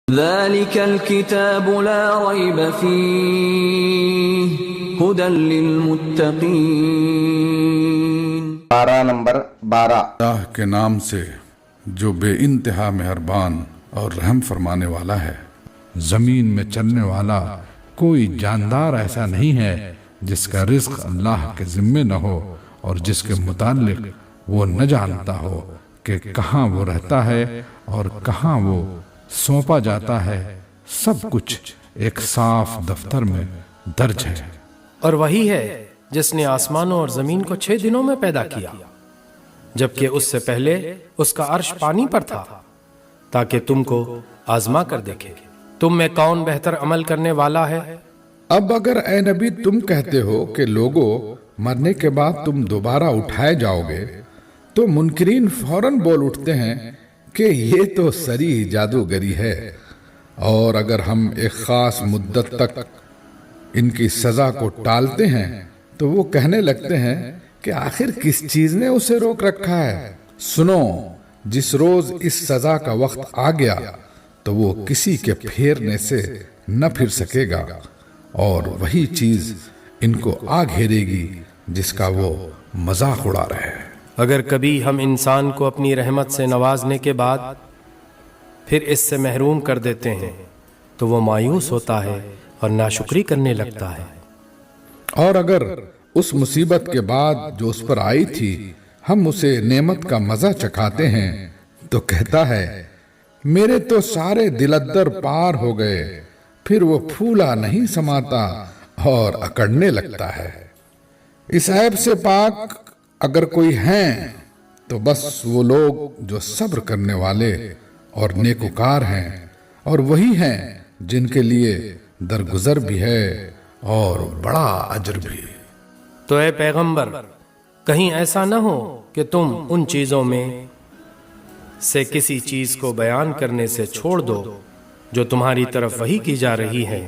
ذلك الكتاب لا ريب فيه هدى للمتقين۔ پارہ نمبر 12۔ اللہ کے نام سے جو بے انتہا مہربان اور رحم فرمانے والا ہے۔ زمین میں چلنے والا کوئی جاندار ایسا نہیں ہے جس کا رزق اللہ کے ذمے نہ ہو اور جس کے متعلق وہ نہ جانتا ہو کہ کہاں وہ رہتا ہے اور کہاں وہ سونپا جاتا ہے۔ سب کچھ ایک صاف دفتر میں درج ہے۔ اور وہی ہے جس نے آسمانوں اور زمین کو 6 دنوں میں پیدا کیا، جبکہ اس سے پہلے اس کا عرش پانی پر تھا، تاکہ تم کو آزما کر دیکھے تم میں کون بہتر عمل کرنے والا ہے۔ اب اگر اے نبی تم کہتے ہو کہ لوگوں مرنے کے بعد تم دوبارہ اٹھائے جاؤ گے، تو منکرین فوراً بول اٹھتے ہیں کہ یہ تو سری جادوگری ہے، اور اگر ہم ایک خاص مدت تک ان کی سزا کو ٹالتے ہیں تو وہ کہنے لگتے ہیں کہ آخر کس چیز نے اسے روک رکھا ہے۔ سنو، جس روز اس سزا کا وقت آ گیا تو وہ کسی کے پھیرنے سے نہ پھر سکے گا، اور وہی چیز ان کو آ گھیرے گی جس کا وہ مذاق اڑا رہے ہیں۔ اگر کبھی ہم انسان کو اپنی رحمت سے نوازنے کے بعد پھر اس سے محروم کر دیتے ہیں تو وہ مایوس ہوتا ہے اور ناشکری کرنے لگتا ہے۔ اور اگر اس مصیبت کے بعد جو اس پر آئی تھی ہم اسے نعمت کا مزہ چکھاتے ہیں تو کہتا ہے میرے تو سارے دلدر پار ہو گئے، پھر وہ پھولا نہیں سماتا اور اکڑنے لگتا ہے۔ اس عیب سے پاک اگر کوئی ہیں تو بس وہ لوگ جو صبر کرنے والے اور نیکوکار ہیں، اور وہی ہیں جن کے لیے درگزر بھی ہے اور بڑا اجر بھی۔ تو اے پیغمبر، کہیں ایسا نہ ہو کہ تم ان چیزوں میں سے کسی چیز کو بیان کرنے سے چھوڑ دو جو تمہاری طرف وحی کی جا رہی ہے،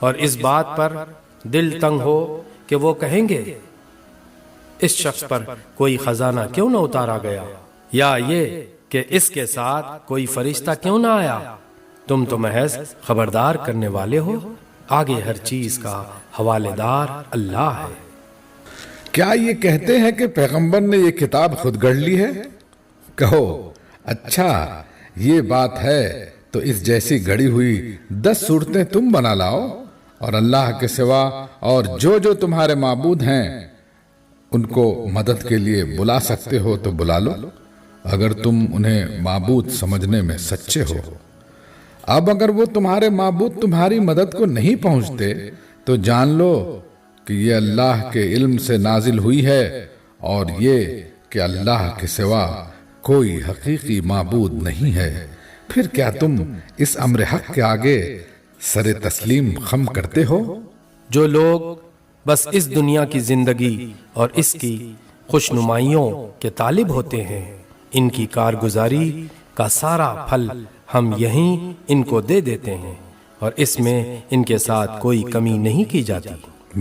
اور اس بات پر دل تنگ ہو کہ وہ کہیں گے اس شخص پر کوئی خزانہ کیوں نہ اتارا گیا، یا یہ کہ اس کے ساتھ کوئی فرشتہ کیوں نہ آیا۔ تم تو محض خبردار کرنے والے ہو، آگے ہر چیز کا حوالے دار اللہ ہے۔ کیا یہ کہتے ہیں کہ پیغمبر نے یہ کتاب خود گڑھ لی ہے؟ کہو اچھا یہ بات ہے تو اس جیسی گڑی ہوئی 10 صورتیں تم بنا لاؤ، اور اللہ کے سوا اور جو تمہارے معبود ہیں ان کو مدد کے لیے بلا سکتے ہو تو بلا لو، اگر تم انہیں معبود سمجھنے میں سچے ہو۔ اب اگر وہ تمہارے معبود تمہاری مدد کو نہیں پہنچتے تو جان لو کہ یہ اللہ کے علم سے نازل ہوئی ہے، اور یہ کہ اللہ کے سوا کوئی حقیقی معبود نہیں ہے۔ پھر کیا تم اس امر حق کے آگے سر تسلیم خم کرتے ہو؟ جو لوگ بس اس دنیا کی زندگی اور اس کی خوشنمائیوں کے طالب ہوتے ہیں، ان کی کارگزاری کا سارا پھل ہم یہیں ان کو دے دیتے ہیں، اور اس میں ان کے ساتھ کوئی کمی نہیں کی جاتی۔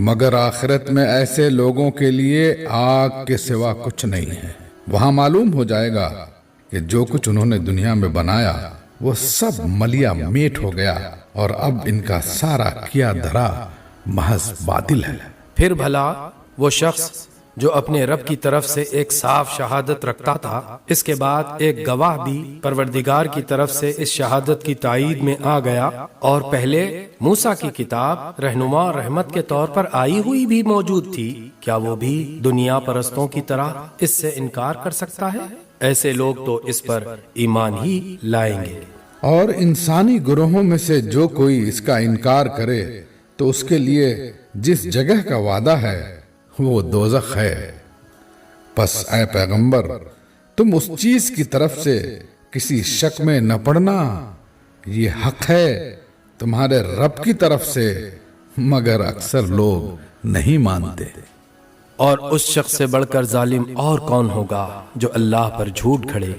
مگر آخرت میں ایسے لوگوں کے لیے آگ کے سوا کچھ نہیں ہے۔ وہاں معلوم ہو جائے گا کہ جو کچھ انہوں نے دنیا میں بنایا وہ سب ملیا میٹ ہو گیا، اور اب ان کا سارا کیا دھرا محض باطل ہے۔ پھر بھلا وہ شخص جو اپنے رب کی طرف سے ایک صاف شہادت رکھتا تھا، اس کے بعد ایک گواہ بھی پروردگار کی طرف سے اس شہادت کی تائید میں آ گیا، اور پہلے موسیٰ کی کتاب رہنما اور رحمت کے طور پر آئی ہوئی بھی موجود تھی، کیا وہ بھی دنیا پرستوں کی طرح اس سے انکار کر سکتا ہے؟ ایسے لوگ تو اس پر ایمان ہی لائیں گے۔ اور انسانی گروہوں میں سے جو کوئی اس کا انکار کرے تو اس کے لیے جس جگہ کا وعدہ ہے وہ دوزخ ہے۔ پس اے پیغمبر، تم اس چیز کی طرف سے کسی شک میں نہ پڑنا، یہ حق ہے تمہارے رب کی طرف سے، مگر اکثر لوگ نہیں مانتے۔ اور اس شخص سے بڑھ کر ظالم اور کون ہوگا جو اللہ پر جھوٹ کھڑے۔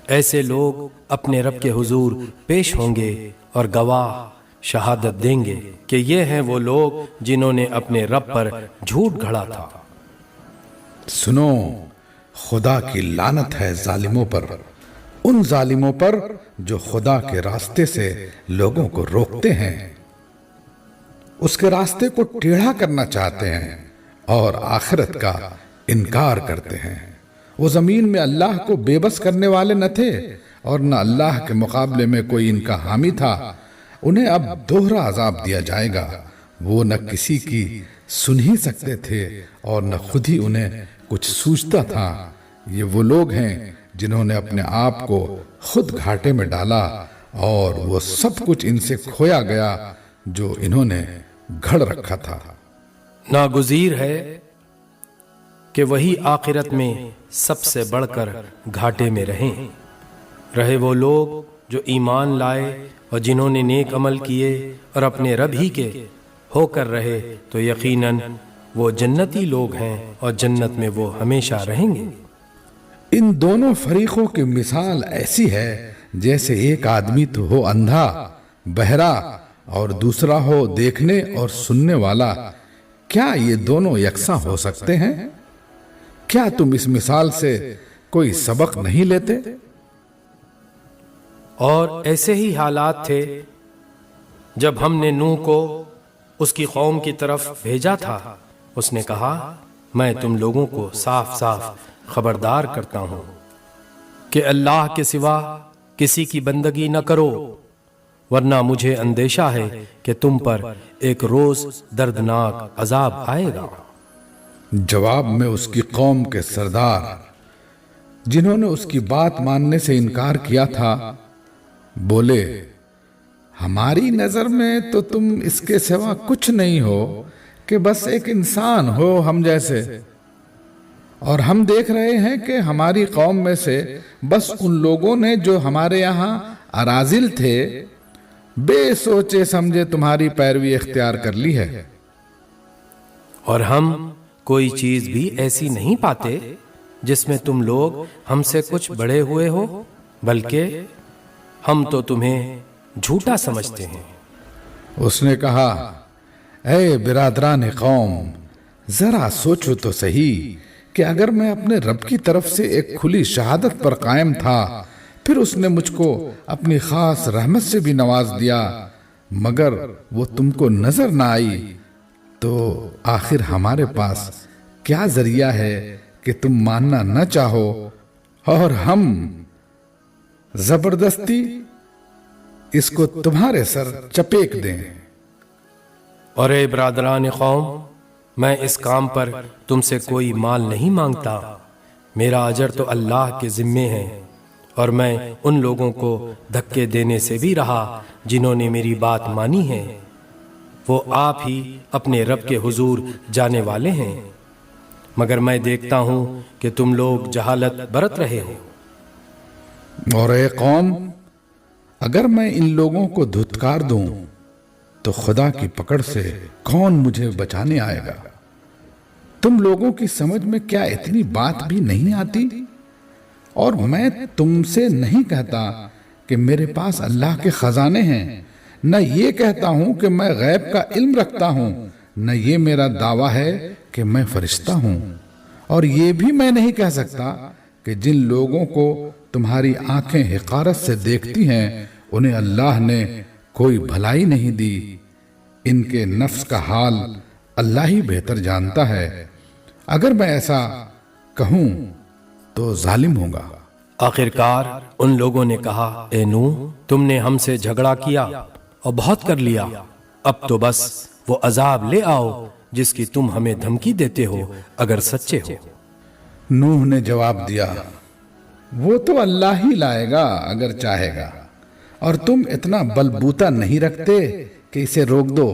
ایسے لوگ اپنے رب کے حضور پیش ہوں گے اور گواہ شہادت دیں گے کہ یہ ہیں وہ لوگ جنہوں نے اپنے رب پر جھوٹ گھڑا تھا۔ سنو، خدا کی لعنت ہے ظالموں پر، ان ظالموں پر جو خدا کے راستے سے لوگوں کو روکتے ہیں، اس کے راستے کو ٹیڑھا کرنا چاہتے ہیں اور آخرت کا انکار کرتے ہیں۔ وہ زمین میں اللہ کو بے بس کرنے والے نہ تھے اور نہ اللہ کے مقابلے میں کوئی ان کا حامی تھا۔ انہیں اب دوہرا عذاب دیا جائے گا۔ وہ نہ کسی کی سن ہی سکتے تھے اور نہ خود ہی انہیں کچھ سوچتا تھا۔ یہ وہ لوگ ہیں جنہوں نے اپنے آپ کو خود گھاٹے میں ڈالا اور وہ سب کچھ ان سے کھویا گیا جو انہوں نے گھڑ رکھا تھا۔ ناگزیر ہے کہ وہی آخرت میں سب سے بڑھ کر گھاٹے میں رہے وہ لوگ جو ایمان لائے اور جنہوں نے نیک عمل کیے اور اپنے رب ہی کے ہو کر رہے، تو یقیناً وہ جنتی لوگ ہیں اور جنت میں وہ ہمیشہ رہیں گے۔ ان دونوں فریقوں کی مثال ایسی ہے جیسے ایک آدمی تو ہو اندھا بہرا اور دوسرا ہو دیکھنے اور سننے والا۔ کیا یہ دونوں یکساں ہو سکتے ہیں؟ کیا تم اس مثال سے کوئی سبق نہیں لیتے؟ اور ایسے ہی حالات تھے جب ہم نے نوح کو اس کی قوم کی طرف بھیجا تھا۔ اس نے کہا، میں تم لوگوں کو صاف صاف خبردار کرتا ہوں کہ اللہ کے سوا کسی کی بندگی نہ کرو، ورنہ مجھے اندیشہ ہے کہ تم پر ایک روز دردناک عذاب آئے گا۔ جواب میں اس کی قوم کے سردار جنہوں نے اس کی بات ماننے سے انکار کیا تھا بولے، ہماری نظر میں تو تم اس کے سوا کچھ نہیں ہو کہ بس ایک انسان ہو ہم جیسے، اور ہم دیکھ رہے ہیں کہ ہماری قوم میں سے بس ان لوگوں نے جو ہمارے یہاں اراذل تھے بے سوچے سمجھے تمہاری پیروی اختیار کر لی ہے۔ اور ہم کوئی چیز بھی ایسی نہیں پاتے جس میں تم لوگ ہم سے کچھ بڑے ہوئے ہو، بلکہ ہم تو تمہیں جھوٹا سمجھتے ہیں۔ اس نے کہا، اے برادران قوم، ذرا سوچو تو صحیح کہ اگر میں اپنے رب کی طرف سے ایک کھلی شہادت پر قائم تھا، پھر اس نے مجھ کو اپنی خاص رحمت سے بھی نواز دیا، مگر وہ تم کو نظر نہ آئی، تو آخر ہمارے پاس کیا ذریعہ ہے کہ تم ماننا نہ چاہو اور ہم زبردستی اس کو تمہارے سر چپیک دیں۔ اور اے برادران قوم، میں اس کام پر تم سے کوئی مال نہیں مانگتا، میرا اجر تو اللہ کے ذمے ہے، اور میں ان لوگوں کو دھکے دینے سے بھی رہا جنہوں نے میری بات مانی ہے۔ وہ آپ ہی اپنے رب کے حضور جانے والے ہیں، مگر میں دیکھتا ہوں کہ تم لوگ جہالت برت رہے ہو۔ اور اے قوم، اگر میں ان لوگوں کو دھتکار دوں تو خدا کی پکڑ سے کون مجھے بچانے آئے گا؟ تم لوگوں کی سمجھ میں کیا اتنی بات بھی نہیں آتی؟ اور میں تم سے نہیں کہتا کہ میرے پاس اللہ کے خزانے ہیں، نہ یہ کہتا ہوں کہ میں غیب کا علم رکھتا ہوں، نہ یہ میرا دعویٰ ہے کہ میں فرشتہ ہوں، اور یہ بھی میں نہیں کہہ سکتا کہ جن لوگوں کو تمہاری آنکھیں حقارت سے دیکھتی ہیں انہیں اللہ نے کوئی بھلائی نہیں دی۔ ان کے نفس کا حال اللہ ہی بہتر جانتا ہے۔ اگر میں ایسا کہوں تو ظالم ہوگا۔ آخرکار ان لوگوں نے کہا، اے نوح، تم نے ہم سے جھگڑا کیا اور بہت کر لیا، اب تو بس وہ عذاب لے آؤ جس کی تم ہمیں دھمکی دیتے ہو اگر سچے ہو۔ نوح نے جواب دیا، وہ تو اللہ ہی لائے گا اگر چاہے گا، اور تم اتنا بلبوتا نہیں رکھتے کہ اسے روک دو۔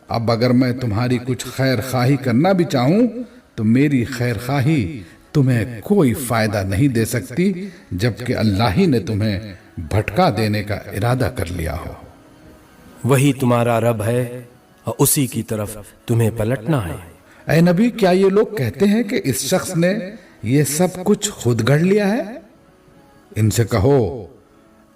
اب اگر میں تمہاری کچھ خیر خواہی کرنا بھی چاہوں تو میری خیر خواہی تمہیں کوئی فائدہ نہیں دے سکتی جبکہ اللہ ہی نے تمہیں بھٹکا دینے کا ارادہ کر لیا ہو۔ وہی تمہارا رب ہے اور اسی کی طرف تمہیں پلٹنا ہے۔ اے نبی، کیا یہ لوگ کہتے ہیں کہ اس شخص نے یہ سب کچھ خود گھڑ لیا ہے؟ ان سے کہو،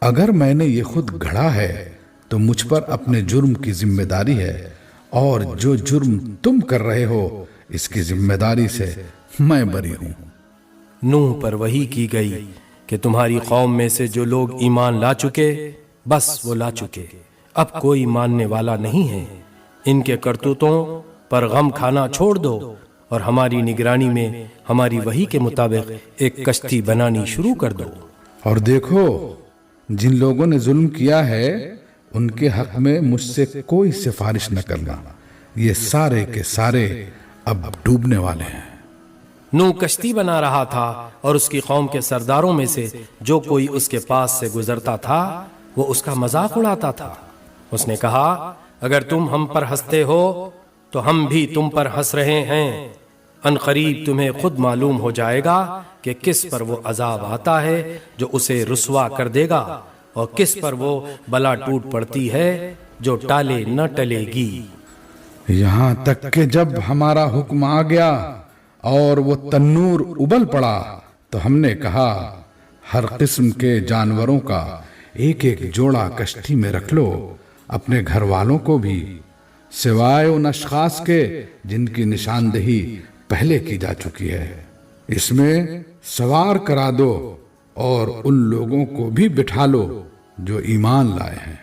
اگر میں نے یہ خود گھڑا ہے تو مجھ پر اپنے جرم کی ذمہ داری ہے، اور جو جرم تم کر رہے ہو اس کی ذمہ داری سے میں بری ہوں۔ نوح پر وحی کی گئی کہ تمہاری قوم میں سے جو لوگ ایمان لا چکے بس وہ لا چکے، اب کوئی ماننے والا نہیں ہے۔ ان کے کرتوتوں پر غم کھانا چھوڑ دو اور ہماری نگرانی میں ہماری وحی کے مطابق ایک کشتی بنانی شروع کر دو۔ اور دیکھو جن لوگوں نے ظلم کیا ہے ان کے حق میں مجھ سے کوئی سفارش نہ کرنا، یہ سارے کے سارے اب ڈوبنے والے ہیں۔ نوح کشتی بنا رہا تھا اور اس کی قوم کے سرداروں میں سے جو کوئی اس کے پاس سے گزرتا تھا وہ اس کا مذاق اڑاتا تھا۔ اس نے کہا اگر تم ہم پر ہنستے ہو تو ہم بھی تم پر ہنس رہے ہیں، ان قریب تمہیں خود معلوم ہو جائے گا کہ کس پر وہ عذاب آتا ہے جو اسے رسوا کر دے گا اور کس پر وہ بلا ٹوٹ پڑتی ہے جو ٹالے نہ ٹلے گی۔ یہاں تک کہ جب ہمارا حکم آ گیا اور وہ تنور ابل پڑا تو ہم نے کہا ہر قسم کے جانوروں کا ایک ایک جوڑا کشتی میں رکھ لو، اپنے گھر والوں کو بھی، سوائے ان اشخاص کے جن کی نشاندہی پہلے کی جا چکی ہے، اس میں سوار کرا دو اور ان لوگوں کو بھی بٹھا لو جو ایمان لائے ہیں۔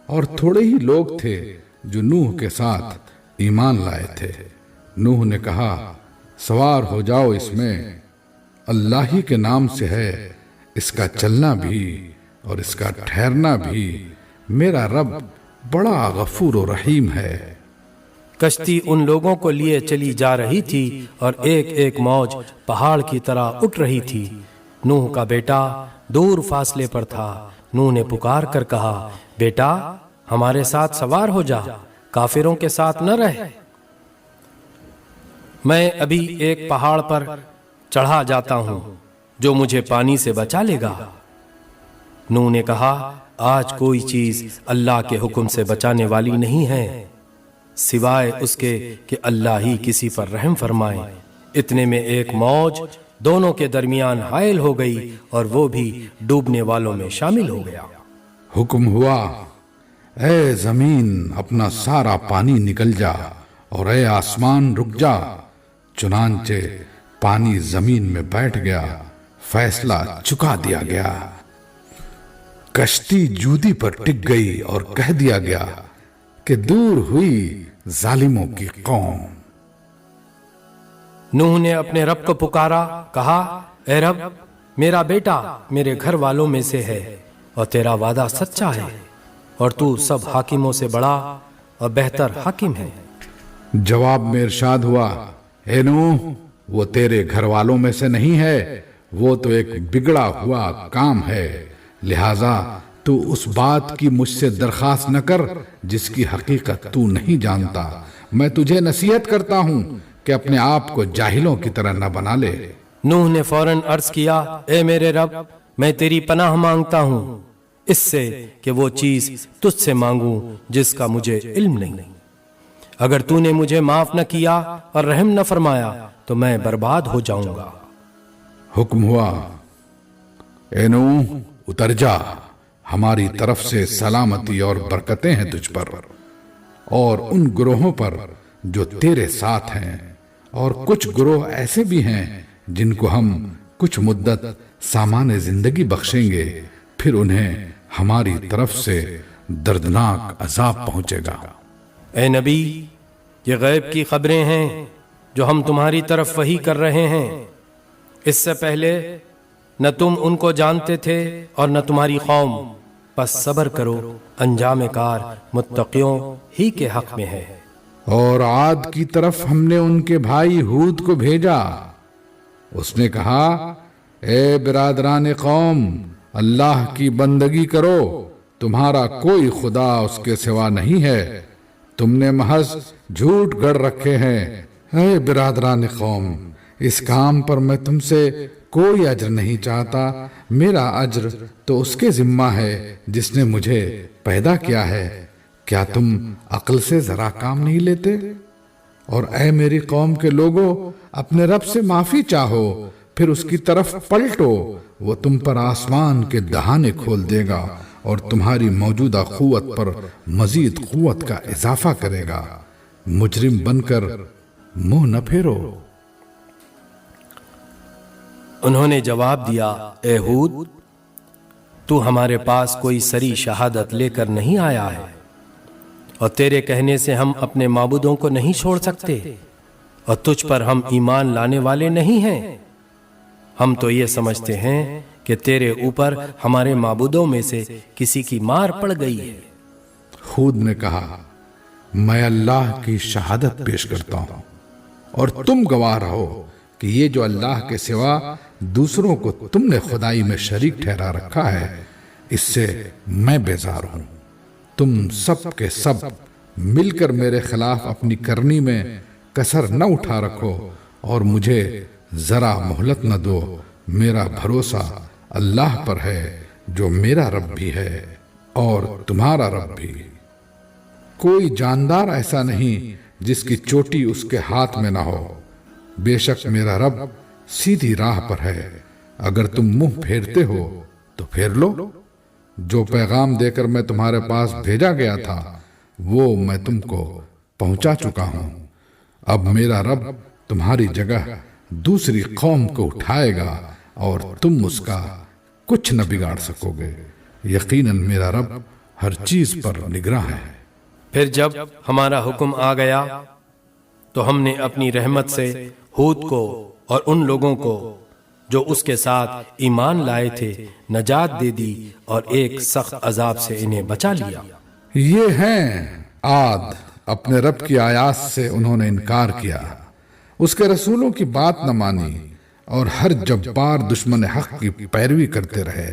اور تھوڑے ہی لوگ تھے جو نوح کے ساتھ ایمان لائے تھے۔ نوح نے کہا سوار ہو جاؤ اس میں، اللہ ہی کے نام سے ہے اس کا چلنا بھی اور اس کا ٹھہرنا بھی، میرا رب بڑا غفور و رحیم ہے۔ کشتی ان لوگوں کو لیے چلی جا رہی تھی اور ایک ایک موج پہاڑ کی طرح اٹھ رہی تھی۔ نوح کا بیٹا دور فاصلے پر تھا۔ نوح نے پکار کر کہا بیٹا ہمارے ساتھ سوار ہو جا، کافروں کے ساتھ نہ رہ، میں ابھی ایک پہاڑ پر چڑھا جاتا ہوں جو مجھے پانی سے بچا لے گا۔ نوح نے کہا آج کوئی چیز اللہ کے حکم سے بچانے والی نہیں ہے سوائے اس کے کہ اللہ ہی کسی پر رحم فرمائے۔ اتنے میں ایک موج دونوں کے درمیان حائل ہو گئی اور وہ بھی ڈوبنے والوں میں شامل ہو گیا۔ حکم ہوا اے زمین اپنا سارا پانی نکل جا اور اے آسمان رک جا، چنانچہ پانی زمین میں بیٹھ گیا، فیصلہ چکا دیا گیا۔ کشتی جودی پر ٹک گئی اور کہہ دیا گیا کہ دور ہوئی ظالموں کی قوم۔ نوح نے اپنے رب کو پکارا، کہا اے رب میرا بیٹا میرے گھر والوں میں سے ہے اور تیرا وعدہ سچا ہے اور تو سب حاکموں سے بڑا اور بہتر حاکم ہے۔ جواب میں ارشاد ہوا اے نوح وہ تیرے گھر والوں میں سے نہیں ہے، وہ تو ایک بگڑا ہوا کام ہے، لہذا تو اس بات کی مجھ سے درخواست نہ کر جس کی حقیقت تو نہیں جانتا۔ میں تجھے نصیحت کرتا ہوں کہ اپنے آپ کو جاہلوں کی طرح نہ بنا لے۔ نوح نے فوراً عرض کیا اے میرے رب میں تیری پناہ مانگتا ہوں اس سے کہ وہ چیز تجھ سے مانگوں جس کا مجھے علم نہیں۔ اگر تو نے مجھے معاف نہ کیا اور رحم نہ فرمایا تو میں برباد ہو جاؤں گا۔ حکم ہوا اے نوح اتر جا، ہماری طرف سے سلامتی اور برکتیں ہیں تجھ پر اور ان گروہوں پر جو تیرے ساتھ ہیں، اور کچھ گروہ ایسے بھی ہیں جن کو ہم کچھ مدت سامان زندگی بخشیں گے، پھر انہیں ہماری طرف سے دردناک عذاب پہنچے گا۔ اے نبی یہ غیب کی خبریں ہیں جو ہم تمہاری طرف وحی کر رہے ہیں، اس سے پہلے نہ تم ان کو جانتے تھے اور نہ تمہاری قوم، پس صبر کرو، انجام کار متقیوں ہی کے حق میں ہے۔ اور عاد کی طرف ہم نے ان کے بھائی ہود کو بھیجا، اس نے کہا اے برادران قوم اللہ کی بندگی کرو، تمہارا کوئی خدا اس کے سوا نہیں ہے، تم نے محض جھوٹ گڑھ رکھے ہیں۔ اے برادران قوم اس کام پر میں تم سے کوئی اجر نہیں چاہتا، میرا اجر تو اس کے ذمہ ہے جس نے مجھے پیدا کیا ہے، کیا تم عقل سے ذرا کام نہیں لیتے؟ اور اے میری قوم کے لوگوں اپنے رب سے معافی چاہو، پھر اس کی طرف پلٹو، وہ تم پر آسمان کے دہانے کھول دے گا اور تمہاری موجودہ قوت پر مزید قوت کا اضافہ کرے گا، مجرم بن کر منہ نہ پھیرو۔ انہوں نے جواب دیا، اے ہود، تو ہمارے پاس کوئی سری شہادت لے کر نہیں آیا ہے، اور تیرے کہنے سے ہم اپنے معبودوں کو نہیں چھوڑ سکتے، اور تجھ پر ہم ایمان لانے والے نہیں ہیں۔ ہم تو یہ سمجھتے ہیں کہ تیرے اوپر ہمارے معبودوں میں سے کسی کی مار پڑ گئی ہے۔ ہود نے کہا، میں اللہ کی شہادت پیش کرتا ہوں اور تم گواہ رہو کہ یہ جو اللہ کے سوا دوسروں کو تم نے خدائی میں شریک ٹھہرا رکھا ہے، اس سے میں بیزار ہوں۔ تم سب کے سب مل کر میرے خلاف اپنی کرنی میں کسر نہ اٹھا رکھو اور مجھے ذرا مہلت نہ دو۔ میرا بھروسہ اللہ پر ہے جو میرا رب بھی ہے اور تمہارا رب بھی۔ کوئی جاندار ایسا نہیں جس کی چوٹی اس کے ہاتھ میں نہ ہو۔ بے شک میرا رب سیدھی راہ پر ہے، اگر تم منہ پھیرتے ہو تو پھیر لو۔ جو پیغام دے کر میں تمہارے پاس بھیجا گیا تھا وہ میں تم کو پہنچا چکا ہوں۔ اب میرا رب تمہاری جگہ دوسری قوم کو اٹھائے گا اور تم اس کا کچھ نہ بگاڑ سکو گے۔ یقیناً میرا رب ہر چیز پر نگراں ہے۔ پھر جب ہمارا حکم آ گیا تو ہم نے اپنی رحمت سے ہود کو اور ان لوگوں کو جو اس کے ساتھ ایمان لائے تھے نجات دے دی، اور ایک سخت عذاب سے انہیں بچا لیا۔ یہ ہیں عاد، اپنے رب کی آیات سے انہوں نے انکار کیا، اس کے رسولوں کی بات نہ مانی، اور ہر جبار دشمن حق کی پیروی کرتے رہے۔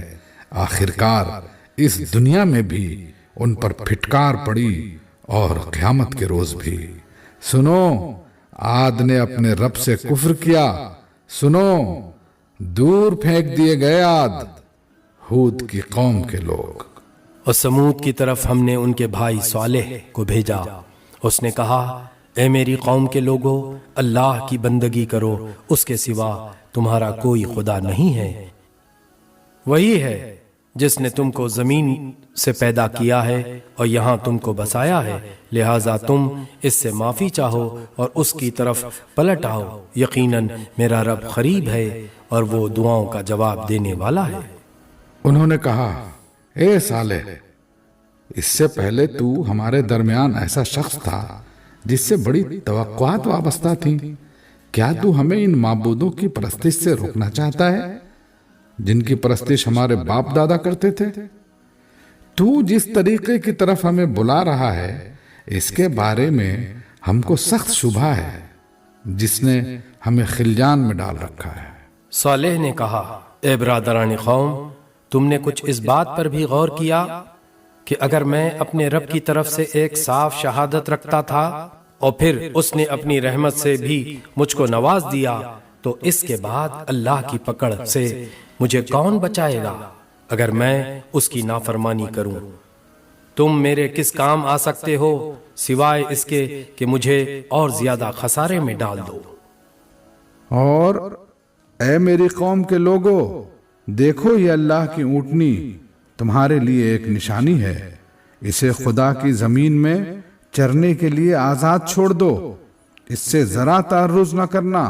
آخرکار اس دنیا میں بھی ان پر پھٹکار پڑی اور قیامت کے روز بھی۔ سنو، عاد نے اپنے رب سے کفر کیا، سنو، دور پھینک دیے گئے عاد، ہود کی قوم کے لوگ۔ اور سمود کی طرف ہم نے ان کے بھائی صالح کو بھیجا، اس نے کہا، اے میری قوم کے لوگو، اللہ کی بندگی کرو، اس کے سوا تمہارا کوئی خدا نہیں ہے۔ وہی ہے جس نے تم کو زمین سے پیدا کیا ہے اور یہاں تم کو بسایا ہے، لہٰذا تم اس سے معافی چاہو اور اس کی طرف پلٹ آؤ۔ یقیناً میرا رب قریب ہے اور وہ دعاؤں کا جواب دینے والا ہے۔ انہوں نے کہا، اے صالح، اس سے پہلے تو ہمارے درمیان ایسا شخص تھا جس سے بڑی توقعات وابستہ تھیں۔ کیا تو ہمیں ان معبودوں کی پرستش سے روکنا چاہتا ہے جن کی پرستش ہمارے باپ دادا کرتے تھے؟ تو جس طریقے کی طرف ہمیں بلا رہا ہے اس کے بارے میں ہم کو سخت شبہ ہے، جس نے ہمیں خلجان میں ڈال رکھا ہے۔ صالح نے کہا، اے برادران قوم، تم نے کچھ اس بات پر بھی غور کیا کہ اگر میں اپنے رب کی طرف سے ایک صاف شہادت رکھتا تھا اور پھر اس نے اپنی رحمت سے بھی مجھ کو نواز دیا، تو اس کے بعد اللہ کی پکڑ سے مجھے کون بچائے گا اگر میں اس کی نافرمانی کروں؟ تم میرے کس کام آ سکتے ہو سوائے اس کے کہ مجھے اور زیادہ خسارے میں ڈال دو۔ اور اے میری قوم کے لوگو، دیکھو یہ اللہ کی اونٹنی تمہارے لیے ایک نشانی ہے، اسے خدا کی زمین میں چرنے کے لیے آزاد چھوڑ دو، اس سے ذرا تعرض نہ کرنا،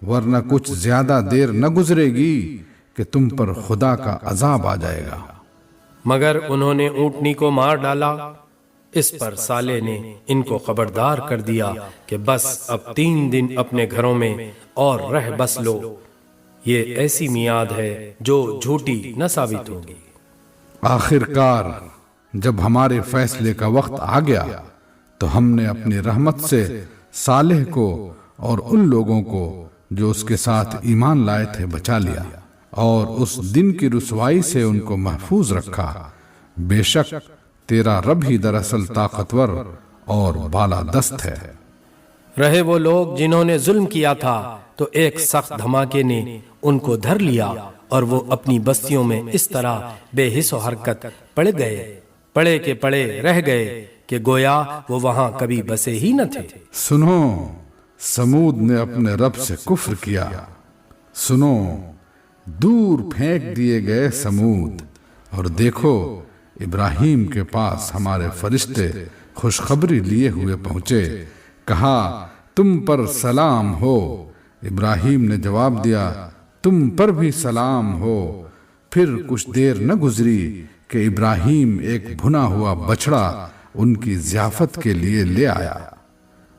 ورنہ کچھ زیادہ دیر نہ گزرے گی کہ تم پر خدا کا عذاب آ جائے گا۔ مگر انہوں نے اونٹنی کو مار ڈالا۔ اس پر صالح نے ان کو خبردار کر دیا کہ بس اب 3 دن اپنے گھروں میں اور رہ بس لو، یہ ایسی میعاد ہے جو جھوٹی نہ ثابت ہوگی۔ آخرکار جب ہمارے فیصلے کا وقت آ گیا تو ہم نے اپنی رحمت سے صالح کو اور ان لوگوں کو جو اس کے ساتھ ایمان لائے تھے بچا لیا، اور اس دن کی رسوائی سے ان کو محفوظ رکھا۔ بے شک تیرا رب ہی دراصل طاقتور اور بالا دست ہے۔ رہے وہ لوگ جنہوں نے ظلم کیا تھا تو ایک سخت دھماکے نے ان کو دھر لیا، اور وہ اپنی بستیوں میں اس طرح بے حس و حرکت پڑے کے پڑے رہ گئے کہ گویا وہ وہاں کبھی بسے ہی نہ تھے۔ سنو، سمود نے اپنے رب سے کفر کیا، سنو، دور پھینک دیے گئے سمود، اور دیکھو ابراہیم کے پاس ہمارے فرشتے خوشخبری لیے ہوئے پہنچے، کہا تم پر سلام ہو۔ ابراہیم نے جواب دیا، تم پر بھی سلام ہو۔ پھر کچھ دیر نہ گزری کہ ابراہیم ایک بھنا ہوا بچڑا ان کی ضیافت کے لیے لے آیا،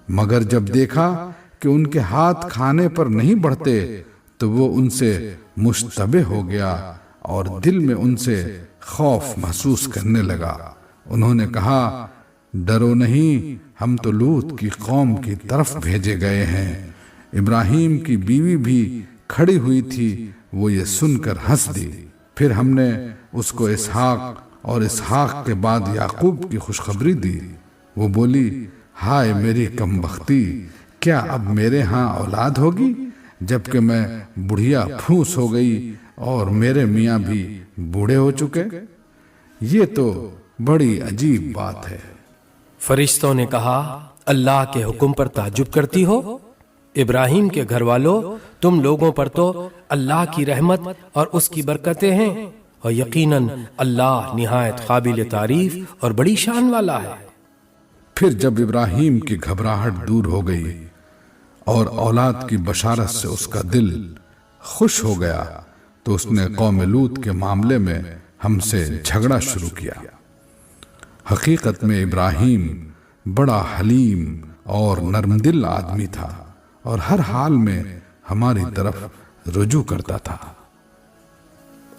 مگر جب دیکھا کہ ان کے ہاتھ کھانے پر نہیں بڑھتے تو وہ ان سے مشتبہ ہو گیا اور دل میں ان سے خوف محسوس کرنے لگا۔ انہوں نے کہا، ڈرو نہیں، ہم تو لوط کی قوم کی طرف بھیجے گئے ہیں۔ ابراہیم کی بیوی بھی کھڑی ہوئی تھی، وہ یہ سن کر ہنس دی۔ پھر ہم نے اس کو اسحاق اور اسحاق کے بعد یعقوب کی خوشخبری دی۔ وہ بولی، ہائے میری کم بختی، کیا اب میرے ہاں اولاد ہوگی جبکہ میں بڑھیا پھوس ہو گئی اور میرے میاں بھی بوڑھے ہو چکے؟ یہ تو بڑی عجیب بات ہے۔ فرشتوں نے کہا، اللہ کے حکم پر تعجب کرتی ہو؟ ابراہیم کے گھر والوں، تم لوگوں پر تو اللہ کی رحمت اور اس کی برکتیں ہیں، اور یقیناً اللہ نہایت قابل تعریف اور بڑی شان والا ہے۔ پھر جب ابراہیم کی گھبراہٹ دور ہو گئی اور اولاد کی بشارت سے اس کا دل خوش ہو گیا تو اس نے قوم لوط کے معاملے میں ہم سے جھگڑا شروع کیا۔ حقیقت میں ابراہیم بڑا حلیم اور نرم دل آدمی تھا اور ہر حال میں ہماری طرف رجوع کرتا تھا۔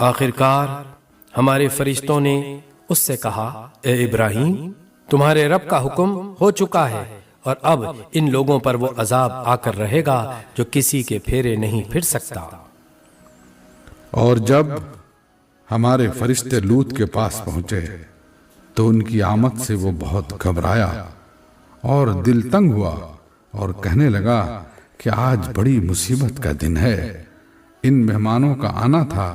آخرکار ہمارے فرشتوں نے اس سے کہا، اے ابراہیم، تمہارے رب کا حکم ہو چکا ہے اور اب ان لوگوں پر وہ عذاب آ کر رہے گا جو کسی کے پھیرے نہیں پھر سکتا۔ اور جب ہمارے فرشتے لوط کے پاس پہنچے تو ان کی آمد سے وہ بہت گھبرایا اور دل تنگ ہوا اور کہنے لگا کہ آج بڑی مصیبت کا دن ہے۔ ان مہمانوں کا آنا تھا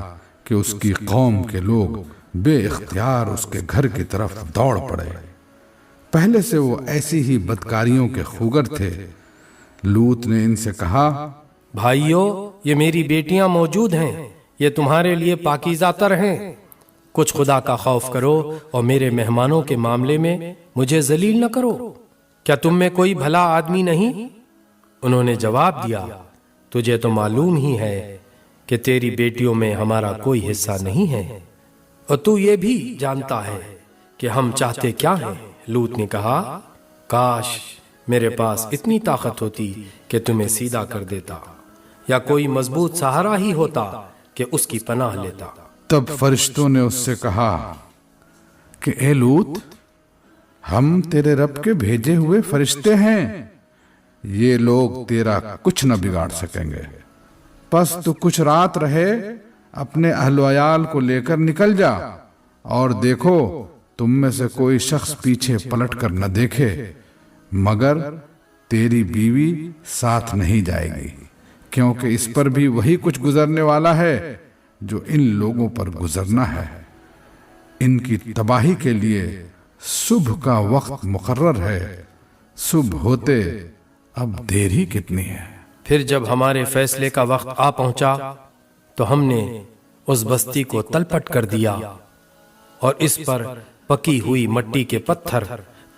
کہ اس کی قوم کے لوگ بے اختیار اس کے گھر کی طرف دوڑ پڑے۔ پہلے سے وہ ایسی ہی بدکاریوں کے خوگر تھے۔ لوط نے ان سے کہا، بھائیو، یہ میری بیٹیاں موجود ہیں، یہ تمہارے لیے پاکیزہ تر ہیں، کچھ خدا کا خوف کرو اور میرے مہمانوں کے معاملے میں مجھے ذلیل نہ کرو۔ کیا تم میں کوئی بھلا آدمی نہیں؟ انہوں نے جواب دیا، تجھے تو معلوم ہی ہے کہ تیری بیٹیوں میں ہمارا کوئی حصہ نہیں ہے، اور تو یہ بھی جانتا ہے کہ ہم چاہتے کیا ہیں۔ لوط نے کہا، کاش میرے پاس اتنی طاقت ہوتی کہ تمہیں سیدھا کر دیتا، یا کوئی مضبوط سہارا ہی ہوتا کہ اس کی پناہ لیتا۔ تب فرشتوں نے اس سے کہا کہ اے لوط، ہم تیرے رب کے بھیجے ہوئے فرشتے ہیں، یہ لوگ تیرا کچھ نہ بگاڑ سکیں گے، پس تو کچھ رات رہے، اپنے اہل و عیال کو لے کر نکل جا، اور دیکھو تم میں سے کوئی شخص پیچھے پلٹ کر نہ دیکھے، مگر تیری بیوی ساتھ نہیں جائے گی، کیونکہ اس پر بھی وہی کچھ گزرنے والا ہے جو ان لوگوں پر گزرنا ہے۔ ان کی تباہی کے لیے صبح کا وقت مقرر ہے، صبح ہوتے اب دیر ہی کتنی ہے۔ پھر جب ہمارے فیصلے کا وقت آ پہنچا تو ہم نے اس بستی کو تلپٹ کر دیا اور اس پر پکی ہوئی مٹی کے پتھر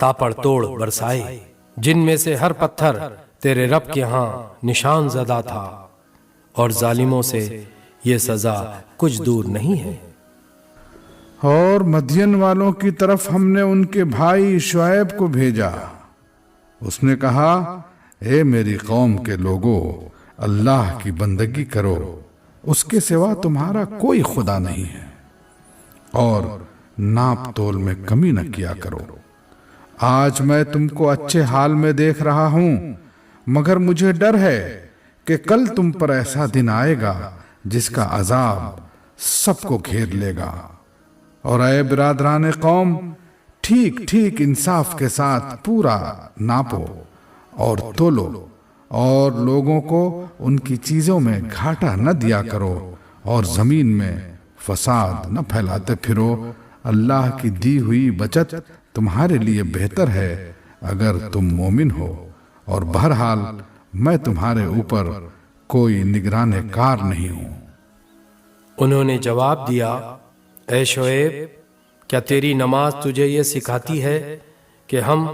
تاپڑ توڑ برسائے، جن میں سے ہر پتھر تیرے رب کے ہاں نشان زدہ تھا، اور ظالموں سے یہ سزا کچھ دور نہیں ہے۔ اور مدین والوں کی طرف ہم نے ان کے بھائی شعیب کو بھیجا۔ اس نے کہا، اے میری قوم کے لوگو، اللہ کی بندگی کرو، اس کے سوا تمہارا کوئی خدا نہیں ہے، اور ناپ تول میں کمی نہ کیا کرو۔ آج میں تم کو اچھے حال میں دیکھ رہا ہوں، مگر مجھے ڈر ہے کہ کل تم پر ایسا دن آئے گا جس کا عذاب سب کو گھیر لے گا۔ اور اے برادران قوم، ٹھیک ٹھیک انصاف کے ساتھ پورا ناپو اور تولو، اور لوگوں کو ان کی چیزوں میں گھاٹا نہ دیا کرو، اور زمین میں فساد نہ پھیلاتے پھرو۔ اللہ کی دی ہوئی بچت تمہارے لیے بہتر ہے اگر تم مومن ہو، اور بہرحال میں تمہارے اوپر کوئی نگران کار نہیں ہوں۔ انہوں نے جواب دیا، اے شعیب، کیا تیری نماز تجھے یہ سکھاتی ہے کہ ہم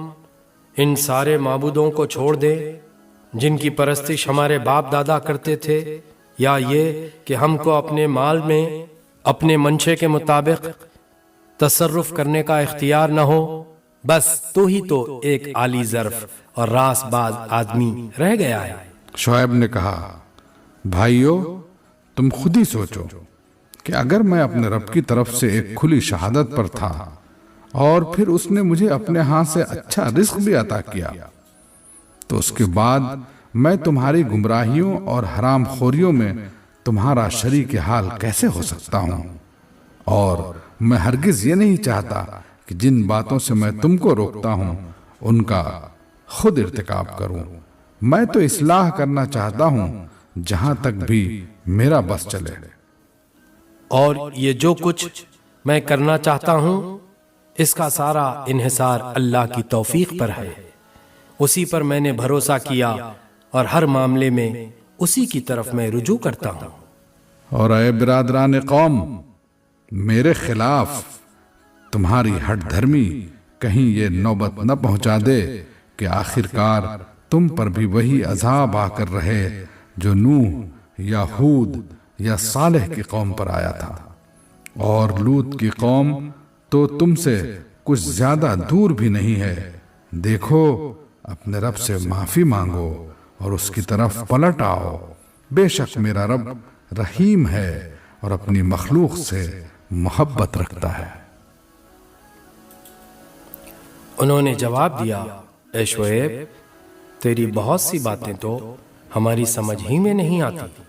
ان سارے معبودوں کو چھوڑ دیں جن کی پرستش ہمارے باپ دادا کرتے تھے، یا یہ کہ ہم کو اپنے مال میں اپنے منشے کے مطابق تصرف کرنے کا اختیار نہ ہو؟ بس تو ہی تو ایک عالی ظرف اور راس باز آدمی رہ گیا ہے۔ شعیب نے کہا، بھائیو تم خود ہی سوچو کہ اگر میں اپنے رب کی طرف سے ایک کھلی شہادت پر تھا اور پھر اس نے مجھے اپنے ہاتھ سے اچھا رزق بھی عطا کیا، تو اس کے بعد میں تمہاری گمراہیوں اور حرام خوریوں میں تمہارا شریک حال کیسے ہو سکتا ہوں؟ اور میں ہرگز یہ نہیں چاہتا کہ جن باتوں سے میں تم کو روکتا ہوں ان کا خود ارتکاب کروں۔ میں تو اصلاح کرنا چاہتا ہوں جہاں تک بھی میرا بس چلے۔ اور یہ جو کچھ میں کرنا چاہتا ہوں اس کا سارا انحصار اللہ کی توفیق پر ہے۔ اسی پر میں نے بھروسہ کیا اور ہر معاملے میں اسی کی طرف میں رجوع کرتا ہوں۔ اور اے برادران قوم، میرے خلاف تمہاری ہٹ دھرمی کہیں یہ نوبت نہ پہنچا دے کہ آخرکار تم پر بھی وہی عذاب آ کر رہے جو نوح یا ہود یا صالح کی قوم پر آیا تھا۔ اور لوط کی قوم تو تم سے کچھ زیادہ دور بھی نہیں ہے۔ دیکھو اپنے رب سے معافی مانگو اور اس کی طرف پلٹ آؤ، بے شک میرا رب رحیم ہے اور اپنی مخلوق سے محبت رکھتا ہے۔ انہوں نے جواب دیا، اے شعیب تیری بہت سی باتیں تو ہماری سمجھ ہی میں نہیں آتی،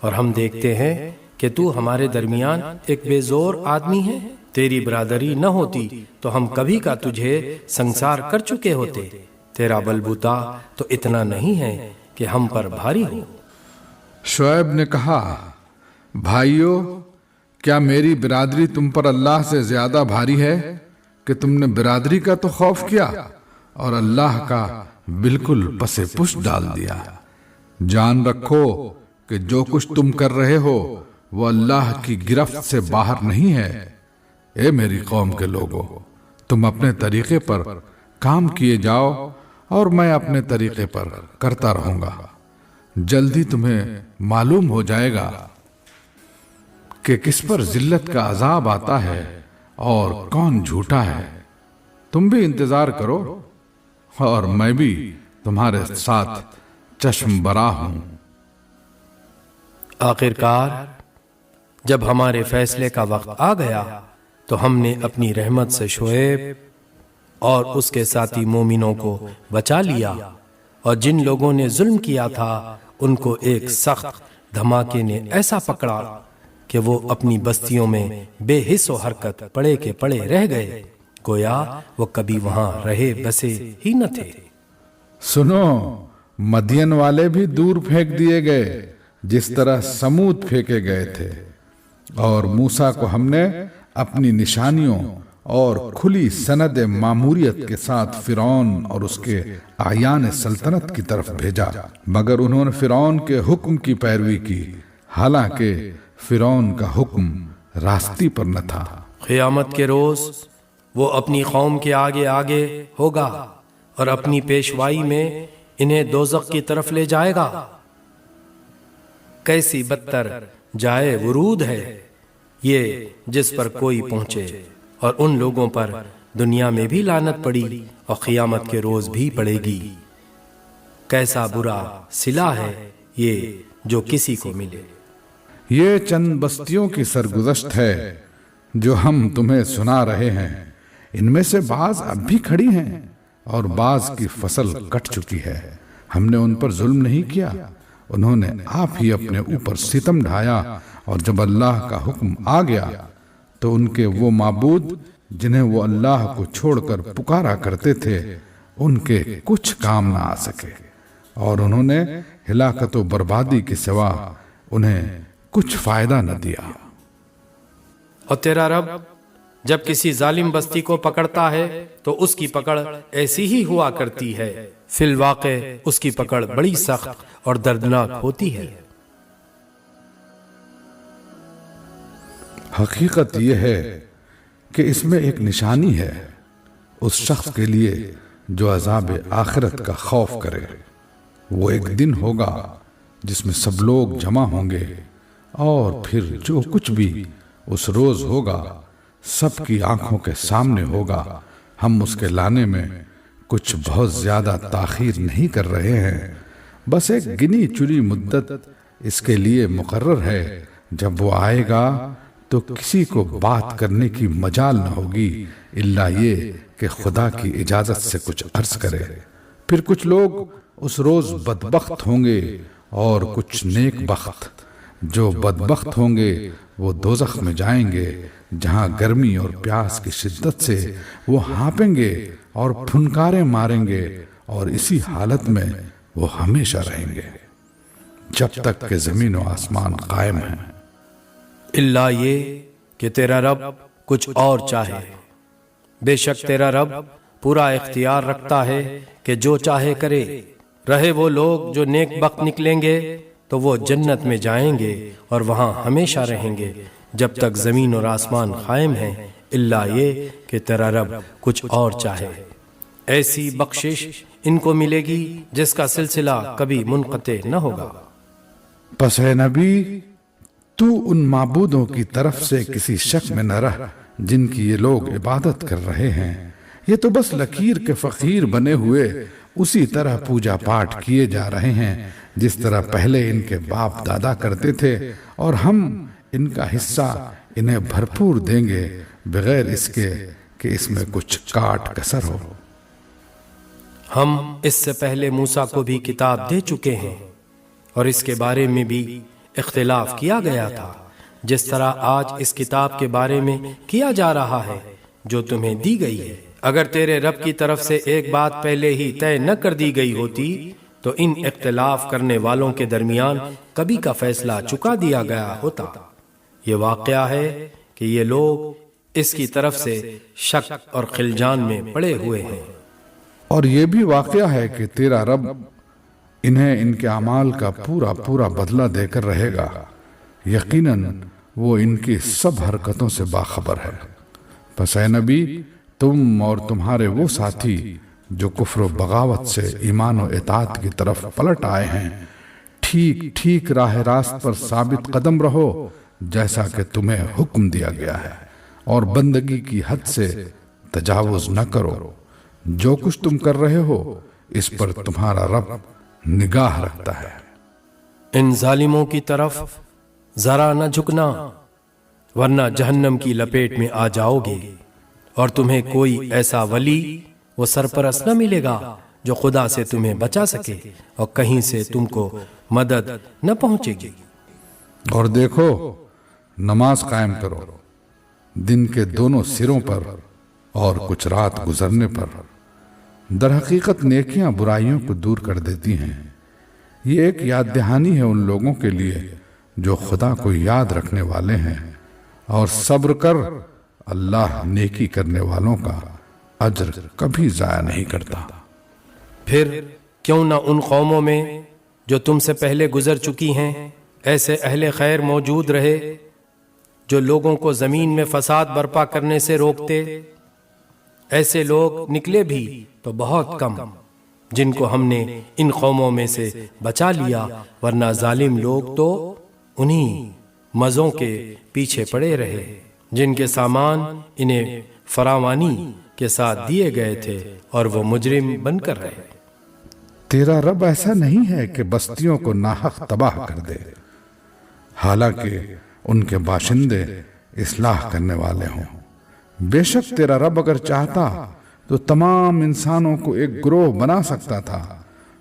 اور ہم دیکھتے ہیں کہ تو ہمارے درمیان ایک بے زور آدمی ہے۔ تیری برادری نہ ہوتی تو ہم کبھی کا تجھے سنسار کر چکے ہوتے۔ تیرا بلبوتا تو اتنا نہیں ہے کہ ہم پر بھاری ہو۔ شعیب نے کہا، بھائیو کیا میری برادری تم پر اللہ سے زیادہ بھاری ہے کہ تم نے برادری کا تو خوف کیا اور اللہ کا بالکل پس پشت ڈال دیا؟ جان رکھو کہ جو کچھ تم کر رہے ہو وہ اللہ کی گرفت سے باہر نہیں ہے۔ اے میری قوم کے لوگوں، تم اپنے طریقے پر کام کیے جاؤ اور میں اپنے طریقے پر کرتا رہوں گا۔ جلدی تمہیں معلوم ہو جائے گا کہ کس پر ذلت کا عذاب آتا ہے اور کون جھوٹا ہے۔ تم بھی انتظار کرو اور میں بھی تمہارے ساتھ چشم برا ہوں۔ آخرکار جب ہمارے فیصلے کا وقت آ گیا تو ہم نے اپنی رحمت سے شعیب اور اس کے ساتھی مومنوں کو بچا لیا، اور جن لوگوں نے ظلم کیا تھا ان کو ایک سخت دھماکے نے ایسا پکڑا کہ وہ اپنی بستیوں میں بے حس و حرکت پڑے کے پڑے رہ گئے، گویا وہ کبھی وہاں رہے بسے ہی نہ تھے۔ سنو، مدین والے بھی دور پھینک دیے گئے جس طرح سمود پھینکے گئے تھے، اور موسیٰ کو ہم نے اپنی نشانیوں اور کھلی سند ماموریت کے ساتھ فرعون اور اس کے اعیان سلطنت کی طرف بھیجا، مگر انہوں نے فرعون کے حکم کی پیروی کی، حالانکہ فرعون کا حکم راستی پر نہ تھا۔ قیامت کے روز وہ اپنی قوم کے آگے آگے ہوگا اور اپنی پیشوائی میں انہیں دوزخ کی طرف لے جائے گا۔ کیسی بدتر جائے ورود ہے یہ جس پر کوئی پہنچے، اور ان لوگوں پر دنیا میں بھی لعنت پڑی اور قیامت کے روز بھی پڑے گی۔ کیسا برا صلہ ہے یہ جو کسی کو ملے۔ یہ چند بستیوں کی سرگزشت ہے جو ہم تمہیں سنا رہے ہیں، ان میں سے بعض اب بھی کھڑی ہیں اور بعض کی فصل کٹ چکی ہے۔ ہم نے ان پر ظلم نہیں کیا، انہوں نے آپ ہی اپنے اوپر ستم ڈھایا، اور جب اللہ کا حکم آ گیا تو ان کے وہ معبود جنہیں وہ اللہ کو چھوڑ کر پکارا کرتے تھے ان کے کچھ کام نہ آ سکے، اور انہوں نے ہلاکت و بربادی کے سوا انہیں کچھ فائدہ نہ دیا۔ اور تیرا رب جب کسی ظالم بستی کو پکڑتا ہے تو اس کی پکڑ ایسی ہی ہوا کرتی ہے، فی الواقع اس کی پکڑ بڑی سخت اور دردناک ہوتی ہے۔ حقیقت یہ ہے کہ اس میں ایک نشانی ہے اس شخص کے لیے جو عذاب آخرت کا خوف کرے۔ وہ ایک دن ہوگا جس میں سب لوگ جمع ہوں گے، اور پھر جو کچھ بھی اس روز ہوگا سب کی آنکھوں کے سامنے ہوگا۔ ہم اس کے لانے میں کچھ بہت زیادہ تاخیر نہیں کر رہے ہیں، بس ایک گنی چنی مدت اس کے لیے مقرر ہے۔ جب وہ آئے گا تو کسی کو بات کرنے کی مجال نہ ہوگی الا یہ کہ خدا کی اجازت سے کچھ عرض کرے۔ پھر کچھ لوگ اس روز بدبخت ہوں گے اور کچھ نیک بخت۔ جو بدبخت ہوں گے وہ دوزخ میں جائیں گے، جہاں گرمی اور پیاس کی شدت سے وہ ہانپیں گے اور پھنکاریں ماریں گے، اور اسی حالت میں وہ ہمیشہ رہیں گے جب تک کہ زمین و آسمان قائم ہیں، الا یہ کہ تیرا رب کچھ اور چاہے۔ بے شک تیرا رب پورا اختیار رکھتا ہے کہ جو چاہے کرے۔ رہے وہ لوگ جو نیک بخت نکلیں گے تو وہ جنت میں جائیں گے اور وہاں ہمیشہ رہیں گے جب تک زمین اور آسمان قائم ہیں، الا یہ کہ تیرا رب کچھ اور چاہے۔ ایسی بخشش ان کو ملے گی جس کا سلسلہ کبھی منقطع نہ ہوگا۔ پس اے نبی، تو ان معبودوں کی طرف سے کسی شک میں نہ رہ جن کی یہ لوگ عبادت کر رہے ہیں۔ یہ تو بس لکیر کے فقیر بنے ہوئے اسی طرح پوجا پاٹ کیے جا رہے ہیں جس طرح پہلے ان کے باپ دادا کرتے تھے، اور ہم ان کا حصہ انہیں بھرپور دیں گے بغیر اس کے کہ اس میں کچھ کاٹ کسر ہو۔ ہم اس سے پہلے موسیٰ کو بھی کتاب دے چکے ہیں اور اس کے بارے میں بھی اختلاف کیا گیا تھا، جس طرح آج اس کتاب کے بارے میں کیا جا رہا ہے جو تمہیں دی گئی ہے۔ اگر تیرے رب کی طرف سے ایک بات پہلے ہی طے نہ کر دی گئی ہوتی تو ان اختلاف کرنے والوں کے درمیان کبھی کا فیصلہ چکا دیا گیا ہوتا۔ یہ واقعہ ہے کہ یہ لوگ اس کی طرف سے شک اور خلجان میں پڑے ہوئے ہیں۔ اور یہ بھی واقعہ ہے کہ تیرا رب انہیں ان کے اعمال کا پورا پورا بدلہ دے کر رہے گا۔ یقیناً وہ ان کی سب حرکتوں سے باخبر ہے۔ پس اے نبی، تم اور تمہارے وہ ساتھی جو کفر و بغاوت سے ایمان و اطاعت کی طرف پلٹ آئے ہیں، ٹھیک ٹھیک راہ راست پر ثابت قدم رہو جیسا کہ تمہیں حکم دیا گیا ہے، اور بندگی کی حد سے تجاوز نہ کرو۔ جو کچھ تم کر رہے ہو اس پر تمہارا رب نگاہ رکھتا ہے۔ ان ظالموں کی طرف ذرا نہ جھکنا، ورنہ جہنم کی لپیٹ میں آ جاؤ گے، اور تمہیں کوئی ایسا ولی و سرپرست نہ ملے گا جو خدا سے تمہیں بچا سکے، اور کہیں سے تم کو مدد نہ پہنچے گی۔ اور دیکھو، نماز قائم کرو دن کے دونوں سروں پر اور کچھ رات گزرنے پر۔ در حقیقت نیکیاں برائیوں کو دور کر دیتی ہیں۔ یہ ایک یاد دہانی ہے ان لوگوں کے لیے جو خدا کو یاد رکھنے والے ہیں، اور صبر کر، اللہ نیکی کرنے والوں کا اجر کبھی ضائع نہیں کرتا۔ پھر کیوں نہ ان قوموں میں جو تم سے پہلے گزر چکی ہیں ایسے اہل خیر موجود رہے جو لوگوں کو زمین میں فساد برپا کرنے سے روکتے۔ ایسے لوگ نکلے بھی تو بہت کم، جن کو ہم نے ان قوموں میں سے بچا لیا، ورنہ ظالم لوگ تو انہی مزوں کے پیچھے پڑے رہے جن کے سامان انہیں فراوانی کے ساتھ دیے گئے تھے، اور وہ مجرم بن کر رہے۔ تیرا رب ایسا نہیں ہے کہ بستیوں کو ناحق تباہ کر دے، حالانکہ ان کے باشندے اصلاح کرنے والے ہوں۔ بے شک تیرا رب اگر چاہتا تو تمام انسانوں کو ایک گروہ بنا سکتا تھا،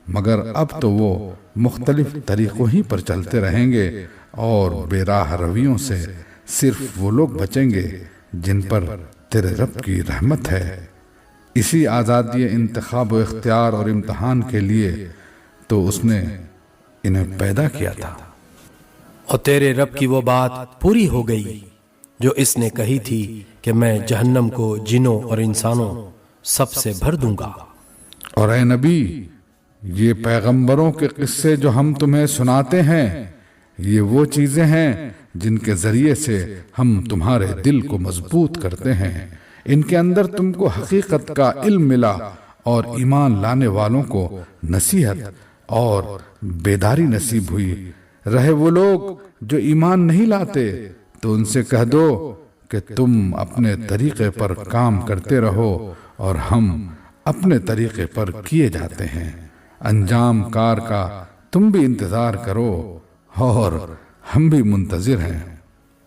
مگر اب تو وہ مختلف طریقوں ہی پر چلتے رہیں گے، اور بے راہ رویوں سے صرف وہ لوگ بچیں گے جن پر تیرے رب کی رحمت ہے۔ اسی آزادی انتخاب و اختیار اور امتحان کے لیے تو اس نے انہیں پیدا کیا تھا۔ اور تیرے رب کی وہ بات پوری ہو گئی جو اس نے کہی تھی کہ میں جہنم کو جنوں اور انسانوں سب سے بھر دوں گا۔ اور اے نبی، یہ پیغمبروں کے قصے جو ہم تمہیں سناتے ہیں، یہ وہ چیزیں ہیں جن کے ذریعے سے ہم تمہارے دل کو مضبوط کرتے ہیں۔ ان کے اندر تم کو حقیقت کا علم ملا، اور ایمان لانے والوں کو نصیحت اور بیداری نصیب ہوئی۔ رہے وہ لوگ جو ایمان نہیں لاتے تو ان سے کہہ دو کہ تم اپنے طریقے پر کام کرتے رہو اور ہم اپنے طریقے پر کیے جاتے ہیں، انجام کار کا تم بھی انتظار کرو اور ہم بھی منتظر ہیں۔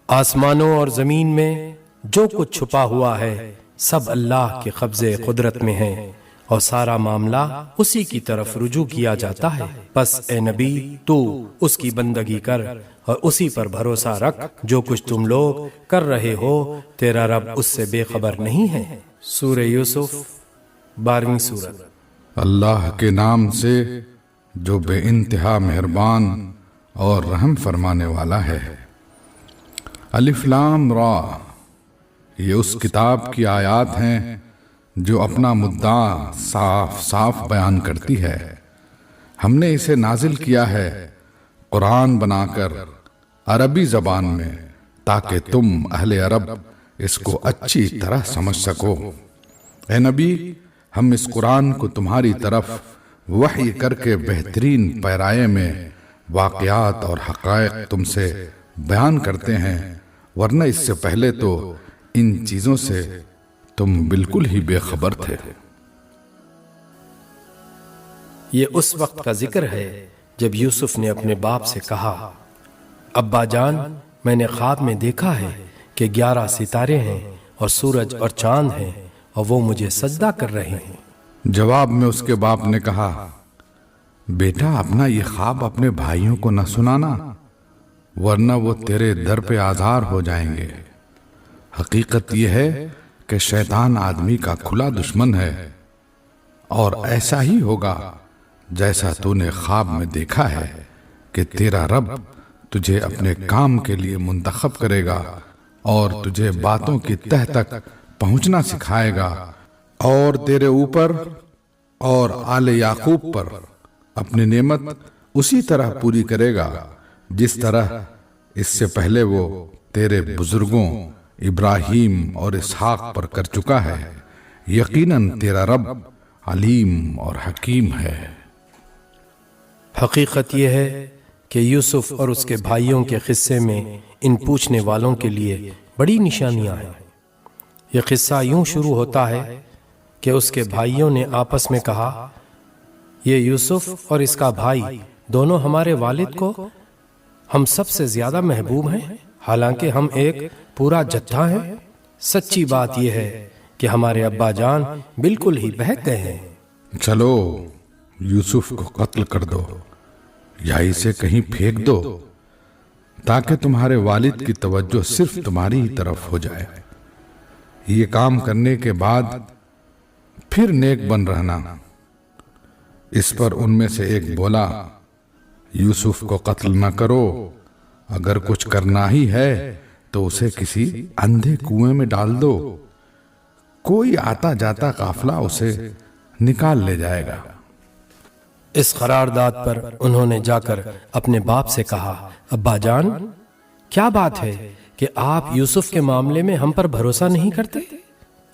آسمانوں اور زمین میں جو کچھ چھپا ہوا ہے سب اللہ کے قبضے قدرت میں ہے اور سارا معاملہ اسی کی طرف رجوع کیا جاتا ہے۔ بس اے نبی تو اس کی بندگی کر اور اسی پر بھروسہ رکھ، جو کچھ تم لوگ کر رہے ہو تیرا رب اس سے بے خبر نہیں ہے۔ سورہ یوسف 12ویں سورت۔ اللہ کے نام سے جو بے انتہا مہربان اور رحم فرمانے والا ہے۔ الف لام را، یہ اس کتاب کی آیات ہیں جو اپنا مدعا صاف صاف بیان کرتی ہے۔ ہم نے اسے نازل کیا ہے قرآن بنا کر عربی زبان میں تاکہ تم اہل عرب اس کو اچھی طرح سمجھ سکو۔ اے نبی، ہم اس قرآن کو تمہاری طرف وحی کر کے بہترین پیرائے میں واقعات اور حقائق تم سے بیان کرتے ہیں، ورنہ اس سے پہلے تو ان چیزوں سے تم بالکل ہی بے خبر تھے۔ یہ اس وقت کا ذکر ہے جب یوسف نے اپنے باپ سے کہا، ابا جان، میں نے خواب میں دیکھا ہے کہ 11 ستارے ہیں اور سورج اور چاند ہیں اور وہ مجھے سجدہ کر رہے ہیں۔ جواب میں اس کے باپ نے کہا، بیٹا اپنا یہ خواب اپنے بھائیوں کو نہ سنانا، ورنہ وہ تیرے در پہ آزار ہو جائیں گے۔ حقیقت یہ ہے کہ شیطان آدمی کا کھلا دشمن ہے، اور ایسا ہی ہوگا جیسا تو نے خواب میں دیکھا ہے کہ تیرا رب تجھے اپنے کام کے لیے منتخب کرے گا اور تجھے باتوں کی تہ تک پہنچنا سکھائے گا، اور تیرے اوپر اور آل یعقوب پر اپنی نعمت اسی طرح پوری کرے گا جس طرح اس سے پہلے وہ تیرے بزرگوں ابراہیم اور اسحاق پر کر چکا ہے۔ یقیناً تیرا رب علیم اور حکیم ہے۔ حقیقت یہ ہے کہ یوسف اور اس کے بھائیوں کے قصے میں ان پوچھنے والوں کے لیے بڑی نشانیاں ہیں۔ یہ قصہ یوں شروع ہوتا ہے کہ اس کے بھائیوں نے آپس میں کہا، یہ یوسف اور اس کا بھائی دونوں ہمارے والد کو ہم سب سے زیادہ محبوب ہیں، حالانکہ ہم ایک پورا جتھا ہیں۔ سچی بات یہ ہے کہ ہمارے ابا جان بالکل ہی بہک گئے ہیں۔ چلو یوسف کو قتل کر دو یا اسے کہیں پھینک دو تاکہ تمہارے والد کی توجہ صرف تمہاری ہی طرف ہو جائے۔ یہ کام کرنے کے بعد پھر نیک بن رہنا۔ اس پر ان میں سے ایک بولا، یوسف کو قتل نہ کرو، اگر کچھ کرنا ہی ہے تو اسے کسی اندھے کنویں میں ڈال دو، کوئی آتا جاتا قافلہ اسے نکال لے جائے گا۔ اس قرارداد پر انہوں نے جا کر اپنے باپ سے کہا، ابا جان، کیا بات ہے کہ آپ یوسف کے معاملے میں ہم پر بھروسہ نہیں کرتے؟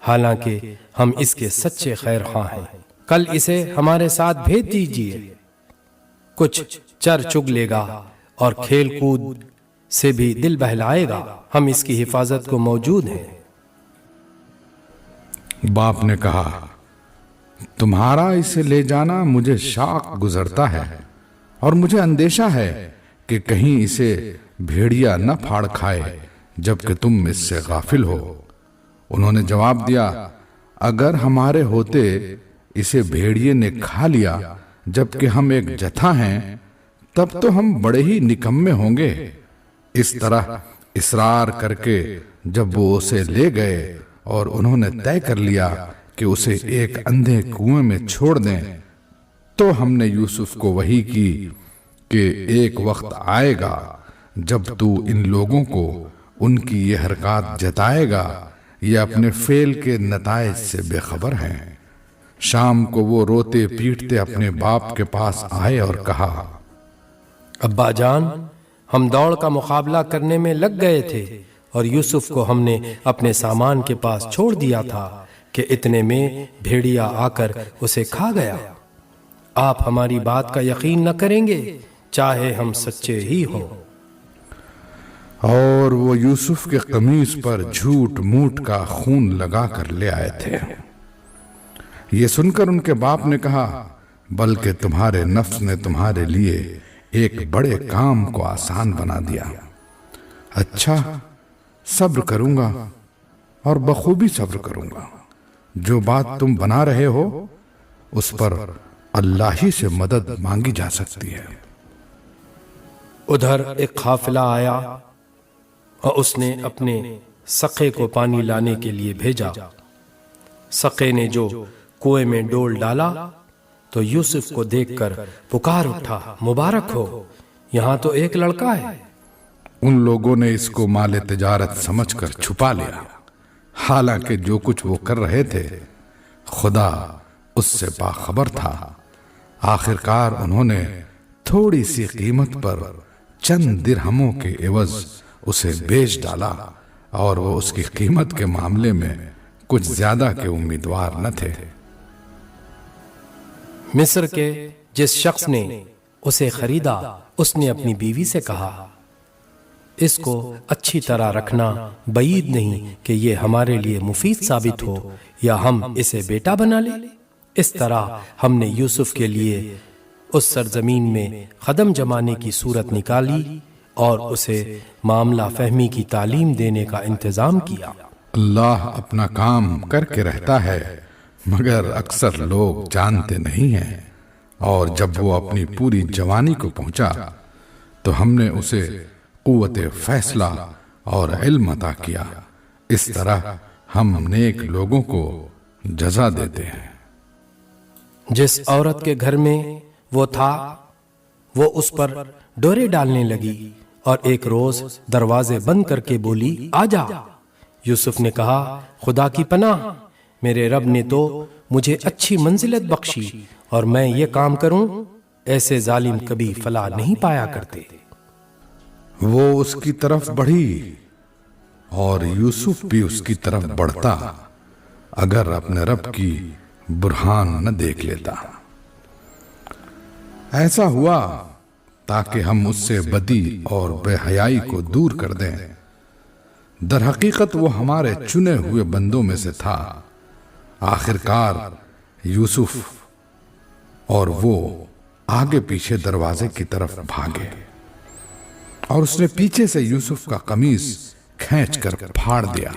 حالانکہ ہم اس کے سچے خیر خواہ ہیں۔ کل اسے ہمارے ساتھ بھیج دیجیے، کچھ چر چگ لے گا اور کھیل کود سے بھی دل بہلائے گا، ہم اس کی حفاظت کو موجود ہیں۔ باپ نے کہا، تمہارا اسے لے جانا مجھے شاق گزرتا ہے اور مجھے اندیشہ ہے کہ کہیں اسے بھیڑیا نہ پھاڑ کھائے جبکہ تم اس سے غافل ہو۔ انہوں نے جواب دیا، اگر ہمارے ہوتے اسے بھیڑیے نے کھا لیا جبکہ ہم ایک جتھا ہیں تب تو ہم بڑے ہی نکمے ہوں گے۔ اس طرح اصرار کر کے جب وہ اسے لے گئے اور انہوں نے طے کر لیا کہ اسے ایک اندھے کنویں میں چھوڑ دیں، تو ہم نے یوسف کو وحی کی کہ ایک وقت آئے گا جب تو ان لوگوں کو ان کی یہ حرکات جتائے گا، یہ اپنے فعل کے نتائج سے بے خبر ہیں۔ شام کو وہ روتے پیٹتے اپنے باپ کے پاس آئے اور کہا، ابا جان، ہم دوڑ کا مقابلہ کرنے میں لگ گئے تھے اور یوسف کو ہم نے اپنے سامان کے پاس چھوڑ دیا تھا کہ اتنے میں بھیڑیا آ کر اسے کھا گیا۔ آپ ہماری بات کا یقین نہ کریں گے چاہے ہم سچے ہی ہوں۔ اور وہ یوسف کے قمیص پر جھوٹ موٹ کا خون لگا کر لے آئے تھے۔ یہ سن کر ان کے باپ نے کہا، بلکہ تمہارے نفس نے تمہارے لیے ایک بڑے کام کو آسان بنا دیا۔ اچھا، صبر کروں گا اور بخوبی صبر کروں گا۔ جو بات تم بنا رہے ہو اس پر اللہ ہی سے مدد مانگی جا سکتی ہے۔ ادھر ایک قافلہ آیا اور اس نے اپنے سقے کو پانی لانے کے لیے بھیجا۔ سقے نے جو کنویں میں ڈول ڈالا تو یوسف کو دیکھ کر پکار اٹھا، مبارک ہو، یہاں تو ایک لڑکا ہے۔ ان لوگوں نے اس کو مال تجارت سمجھ کر چھپا لیا، حالانکہ جو کچھ وہ کر رہے تھے خدا اس سے باخبر تھا۔ آخرکار انہوں نے تھوڑی سی قیمت پر چند درہموں کے عوض اسے بیچ ڈالا، اور وہ اس کی قیمت کے معاملے میں کچھ زیادہ کے امیدوار نہ تھے۔ مصر کے جس شخص نے اسے خریدا اس نے اپنی بیوی سے کہا، اس کو اچھی طرح رکھنا، بعید نہیں کہ یہ ہمارے لیے مفید ثابت ہو یا ہم اسے بیٹا بنا لیں۔ اس طرح ہم نے یوسف کے لیے اس سرزمین میں قدم جمانے کی صورت نکالی اور اسے معاملہ فہمی کی تعلیم دینے کا انتظام کیا۔ اللہ اپنا کام کر کے رہتا ہے، مگر اکثر لوگ جانتے نہیں ہیں۔ اور جب وہ اپنی پوری جوانی کو پہنچا تو ہم نے اسے قوت فیصلہ اور علم عطا کیا۔ اس طرح ہم نیک لوگوں کو جزا دیتے ہیں۔ جس عورت کے گھر میں وہ تھا وہ اس پر ڈورے ڈالنے لگی اور ایک روز دروازے بند کر کے بولی، آجا۔ یوسف نے کہا، خدا کی پناہ، میرے رب نے تو مجھے اچھی منزلت بخشی اور میں یہ کام کروں؟ ایسے ظالم کبھی فلاح نہیں پایا کرتے۔ وہ اس کی طرف بڑھی اور یوسف بھی اس کی طرف بڑھتا اگر اپنے رب کی برہان نہ دیکھ لیتا۔ ایسا ہوا تاکہ ہم اس سے بدی اور بے حیائی کو دور کر دیں۔ در حقیقت وہ ہمارے چنے ہوئے بندوں میں سے تھا۔ آخرکار یوسف اور وہ آگے پیچھے دروازے کی طرف بھاگے اور اس نے پیچھے سے یوسف کا قمیص کھینچ کر پھاڑ دیا۔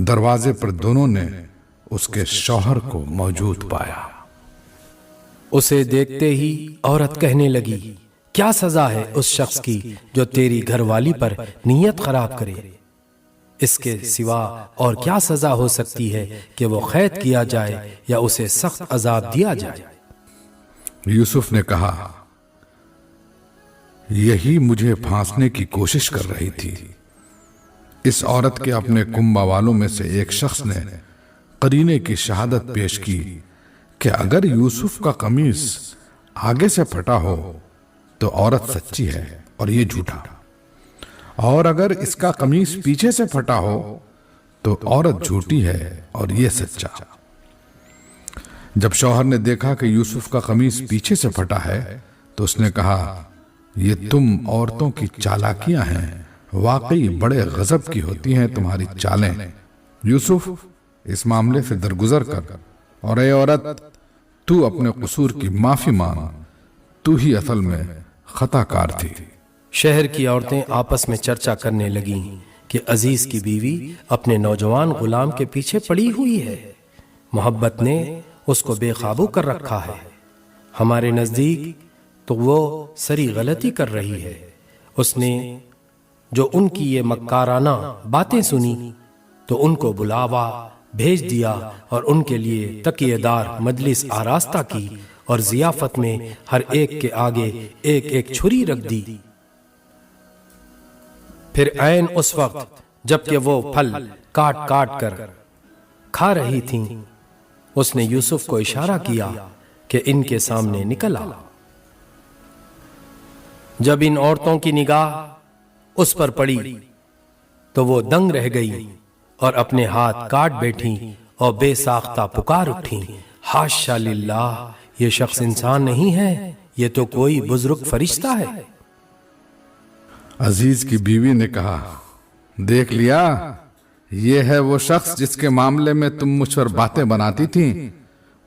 دروازے پر دونوں نے اس کے شوہر کو موجود پایا۔ اسے دیکھتے ہی عورت کہنے لگی، کیا سزا ہے اس شخص کی جو تیری گھر والی پر نیت خراب کرے؟ اس کے سوا اور کیا سزا ہو سکتی ہے کہ وہ قید کیا جائے یا اسے سخت عذاب دیا جائے؟ یوسف نے کہا، یہی مجھے پھانسنے کی کوشش کر رہی تھی۔ اس عورت کے اپنے کنبہ والوں میں سے ایک شخص نے قرینے کی شہادت پیش کی کہ اگر یوسف کا قمیص آگے سے پھٹا ہو تو عورت سچی ہے اور یہ جھوٹا، اور اگر اس کا قمیص پیچھے سے پھٹا ہو تو عورت جھوٹی ہے اور یہ سچا۔ جب شوہر نے دیکھا کہ یوسف کا قمیص پیچھے سے پھٹا ہے تو اس نے کہا، یہ تم عورتوں کی چالاکیاں ہیں، واقعی بڑے غضب کی ہوتی ہیں تمہاری چالیں۔ یوسف، اس معاملے سے درگزر کر، اور اے عورت، تو اپنے قصور کی معافی مانگ، تو ہی اصل میں خطا کار تھی۔ شہر کی عورتیں آپس میں چرچا کرنے لگیں کہ عزیز کی بیوی اپنے نوجوان غلام کے پیچھے پڑی ہوئی ہے، محبت نے اس کو بے قابو کر رکھا ہے۔ ہمارے نزدیک تو وہ سری غلطی کر رہی ہے۔ اس نے جو ان کی یہ مکارانہ باتیں سنی تو ان کو بلاوا بھیج دیا اور ان کے لیے تکیے دار مجلس آراستہ کی اور ضیافت میں ہر ایک کے آگے ایک ایک چھری رکھ دی۔ پھر عین اس وقت جبکہ وہ پھل کاٹ کاٹ کر کھا رہی تھیں، اس نے یوسف کو اشارہ کیا کہ ان کے سامنے نکل آ۔ جب ان عورتوں کی نگاہ اس پر پڑی تو وہ دنگ رہ گئی اور اپنے ہاتھ کاٹ بیٹھیں اور بے ساختہ پکار اٹھیں، حاشا للہ، یہ شخص انسان نہیں ہے، یہ تو کوئی بزرگ فرشتہ ہے۔ عزیز کی بیوی نے کہا، دیکھ لیا، یہ ہے وہ شخص جس کے معاملے میں تم مجھ پر باتیں بناتی تھی۔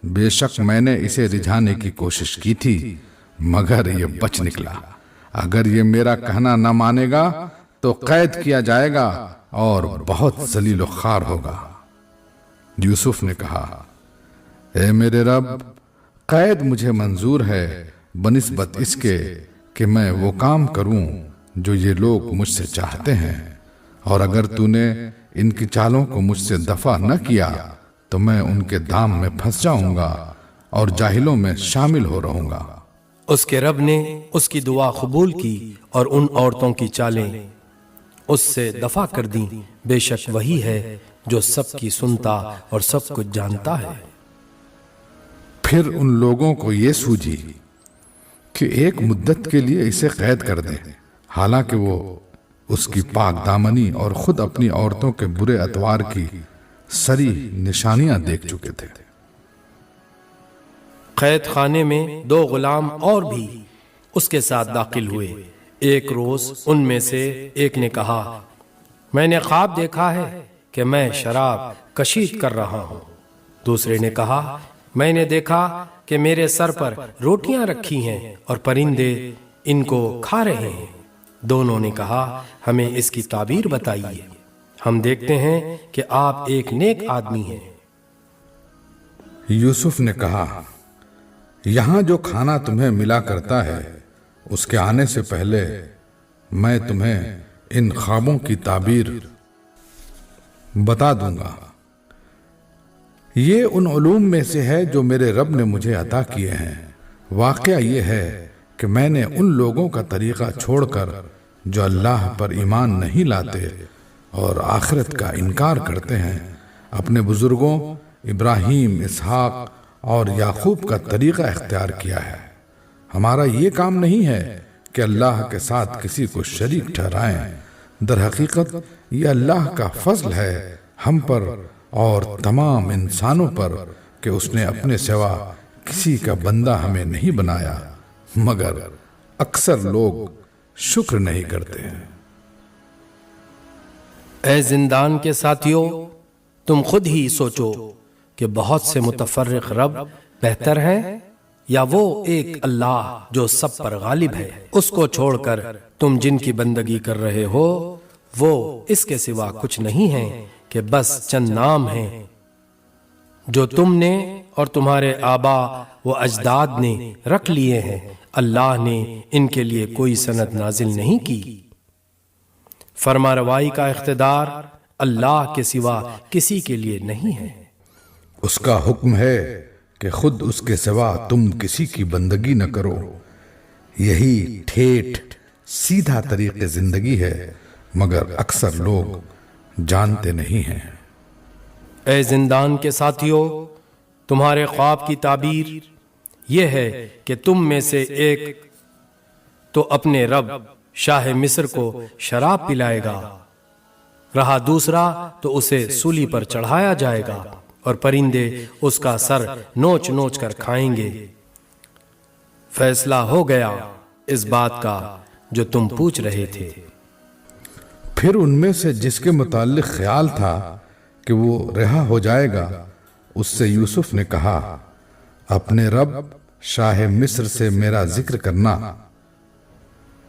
بے شک میں نے اسے رجھانے کی کوشش کی تھی، مگر یہ بچ نکلا۔ اگر یہ میرا کہنا نہ مانے گا تو قید کیا جائے گا اور بہت ذلیل و خوار ہوگا۔ یوسف نے کہا، اے میرے رب، قید مجھے منظور ہے بنسبت اس کے کہ میں وہ کام کروں جو یہ لوگ مجھ سے چاہتے ہیں، اور اگر تو نے ان کی چالوں کو مجھ سے دفع نہ کیا تو میں ان کے دام میں پھنس جاؤں گا اور جاہلوں میں شامل ہو رہوں گا۔ اس کے رب نے اس کی دعا قبول کی اور ان عورتوں کی چالیں اس سے دفع کر دیں۔ بے شک وہی ہے جو سب کی سنتا اور سب کچھ جانتا ہے۔ پھر ان لوگوں کو یہ سوجھی کہ ایک مدت کے لیے اسے قید کر دیں، حالانکہ وہ اس کی پاک دامنی اور خود اپنی عورتوں کے برے اطوار کی سری نشانیاں دیکھ چکے تھے۔ قید خانے میں 2 غلام اور بھی اس کے ساتھ داخل ہوئے۔ ایک روز ان میں سے ایک نے کہا، میں نے خواب دیکھا ہے کہ میں شراب کشید کر رہا ہوں۔ دوسرے نے کہا، میں نے دیکھا کہ میرے سر پر روٹیاں رکھی ہیں اور پرندے ان کو کھا رہے ہیں۔ دونوں نے کہا، ہمیں اس کی تعبیر بتائیے، ہم دیکھتے ہیں کہ آپ ایک نیک آدمی ہیں۔ یوسف نے کہا، یہاں جو کھانا تمہیں ملا کرتا ہے اس کے آنے سے پہلے میں تمہیں ان خوابوں کی تعبیر بتا دوں گا۔ یہ ان علوم میں سے ہے جو میرے رب نے مجھے عطا کیے ہیں۔ واقعہ یہ ہے کہ میں نے ان لوگوں کا طریقہ چھوڑ کر جو اللہ پر ایمان نہیں لاتے اور آخرت کا انکار کرتے ہیں، اپنے بزرگوں ابراہیم، اسحاق اور یعقوب کا طریقہ اختیار کیا ہے۔ ہمارا یہ کام نہیں ہے کہ اللہ کے ساتھ کسی کو شریک ٹھہرائیں، در حقیقت یہ اللہ کا فضل ہے ہم پر اور تمام انسانوں پر کہ اس نے اپنے سوا کسی کا بندہ ہمیں نہیں بنایا، مگر اکثر لوگ شکر نہیں کرتے ہیں۔ اے زندان کے ساتھیوں، تم خود ہی سوچو کہ بہت سے متفرق رب بہتر ہیں یا وہ ایک اللہ جو سب پر غالب ہے؟ اس کو چھوڑ کر تم جن کی بندگی کر رہے ہو وہ اس کے سوا کچھ نہیں ہیں کہ بس چند نام ہیں جو تم نے اور تمہارے آبا و اجداد نے رکھ لیے ہیں۔ اللہ نے ان کے لیے کوئی سند نازل نہیں کی۔ فرما روائی کا اقتدار اللہ کے سوا کسی کے لیے نہیں ہے۔ اس کا حکم ہے کہ خود اس کے سوا تم کسی کی بندگی نہ کرو۔ یہی ٹھیٹھ سیدھا طریق زندگی ہے، مگر اکثر لوگ جانتے نہیں ہیں۔ اے زندان کے ساتھیوں، تمہارے خواب کی تعبیر یہ ہے کہ تم میں سے ایک تو اپنے رب شاہ مصر کو شراب پلائے گا، رہا دوسرا تو اسے سولی پر چڑھایا جائے گا اور پرندے اس کا سر نوچ نوچ کر کھائیں گے۔ فیصلہ ہو گیا اس بات کا جو تم پوچھ رہے تھے۔ پھر ان میں سے جس کے متعلق خیال تھا کہ وہ رہا ہو جائے گا، اس سے یوسف نے کہا، اپنے رب شاہ مصر سے میرا ذکر کرنا۔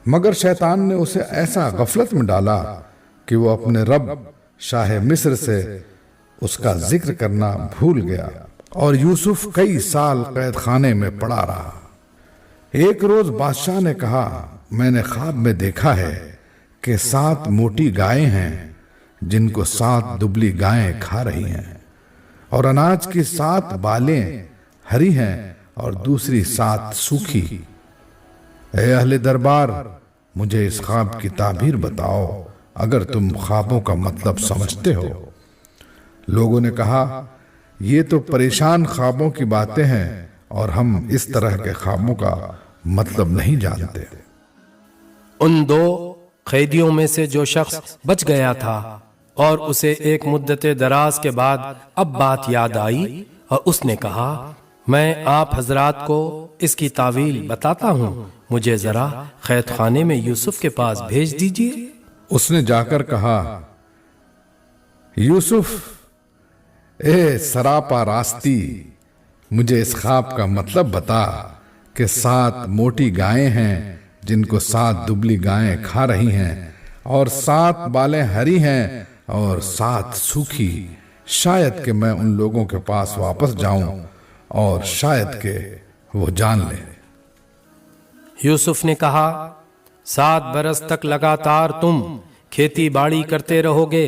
مگر شیطان نے اسے ایسا غفلت میں ڈالا کہ وہ اپنے رب شاہ مصر سے اس کا ذکر کرنا بھول گیا، اور یوسف کئی سال قید خانے میں پڑا رہا۔ ایک روز بادشاہ نے کہا، میں نے خواب میں دیکھا ہے کہ 7 موٹی گائیں ہیں جن کو 7 دبلی گائیں کھا رہی ہیں، اور اناج کی 7 بالیں ہری ہیں اور دوسری 7 سوکھی۔ اے اہل دربار، مجھے اس خواب کی تعبیر بتاؤ اگر تم خوابوں کا مطلب سمجھتے ہو۔ لوگوں نے کہا، یہ تو پریشان خوابوں کی باتیں ہیں اور ہم اس طرح کے خوابوں کا مطلب نہیں جانتے۔ ان 2 قیدیوں میں سے جو شخص بچ گیا تھا اور اسے ایک مدت دراز کے بعد اب بات یاد آئی اور اس نے کہا، میں آپ حضرات کو اس کی تعویل بتاتا ہوں، مجھے ذرا قید خانے میں یوسف کے پاس بھیج دیجیے۔ اس نے جا کر کہا، یوسف، اے سراپا راستی، مجھے اس خواب کا مطلب بتا کہ 7 موٹی گائیں ہیں جن کو 7 دبلی گائیں کھا رہی ہیں، اور 7 بالیں ہری ہیں اور 7 سوکھی۔ شاید کہ میں ان لوگوں کے پاس واپس جاؤں اور شاید کہ وہ جان لیں۔ یوسف نے کہا، 7 برس تک لگاتار تم کھیتی باڑی کرتے رہو گے۔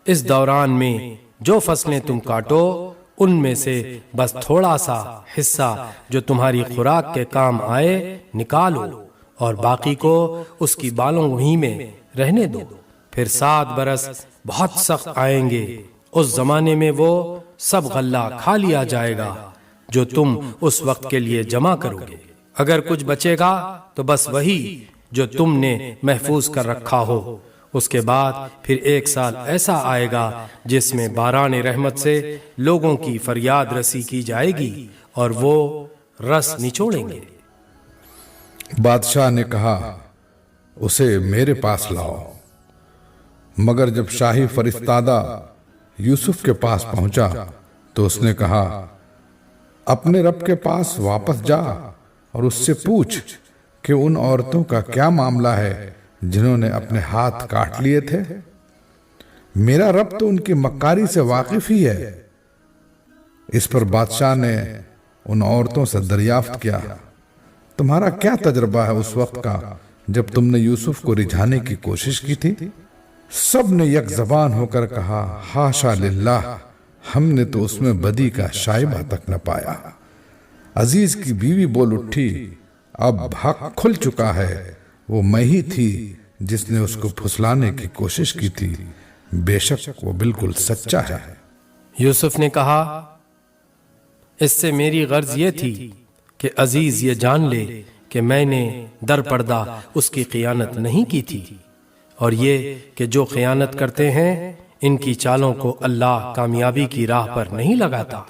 اس دوران میں جو فصلیں تم کاٹو ان میں سے بس تھوڑا سا حصہ جو تمہاری خوراک کے کام آئے نکالو، اور باقی کو اس کی بالوں ہی میں رہنے دو۔ پھر 7 برس بہت سخت آئیں گے، اس زمانے میں وہ سب غلہ کھا لیا جائے گا جو تم اس وقت کے لیے جمع کرو گے۔ اگر کچھ بچے گا تو بس وہی جو تم نے محفوظ کر رکھا ہو۔ اس کے بعد پھر 1 سال ایسا آئے گا جس میں باران رحمت سے لوگوں کی فریاد رسی کی جائے گی اور وہ رس نچوڑیں گے۔ بادشاہ نے کہا، اسے میرے پاس لاؤ۔ مگر جب شاہی فرستادہ یوسف کے پاس پہنچا تو اس نے کہا، اپنے رب کے پاس واپس جا اور اس سے پوچھ کہ ان عورتوں کا کیا معاملہ ہے جنہوں نے اپنے ہاتھ کاٹ لیے تھے۔ میرا رب تو ان کی مکاری سے واقف ہی ہے۔ اس پر بادشاہ نے ان عورتوں سے دریافت کیا، تمہارا کیا تجربہ ہے اس وقت کا جب تم نے یوسف کو رجھانے کی کوشش کی تھی؟ سب نے یک زبان ہو کر کہا، حاشا للہ، ہم نے تو اس میں بدی کا شائبہ تک نہ پایا۔ عزیز کی بیوی بول اٹھی، اب حق کھل چکا ہے، وہ میں ہی تھی جس نے اس کو پھسلانے کی کوشش کی تھی، بے شک وہ بالکل سچا ہے۔ یوسف نے کہا، اس سے میری غرض یہ تھی کہ عزیز یہ جان لے کہ میں نے در پردہ اس کی خیانت نہیں کی تھی، اور یہ کہ جو خیانت کرتے ہیں ان کی چالوں کو اللہ کامیابی کی راہ پر نہیں لگاتا۔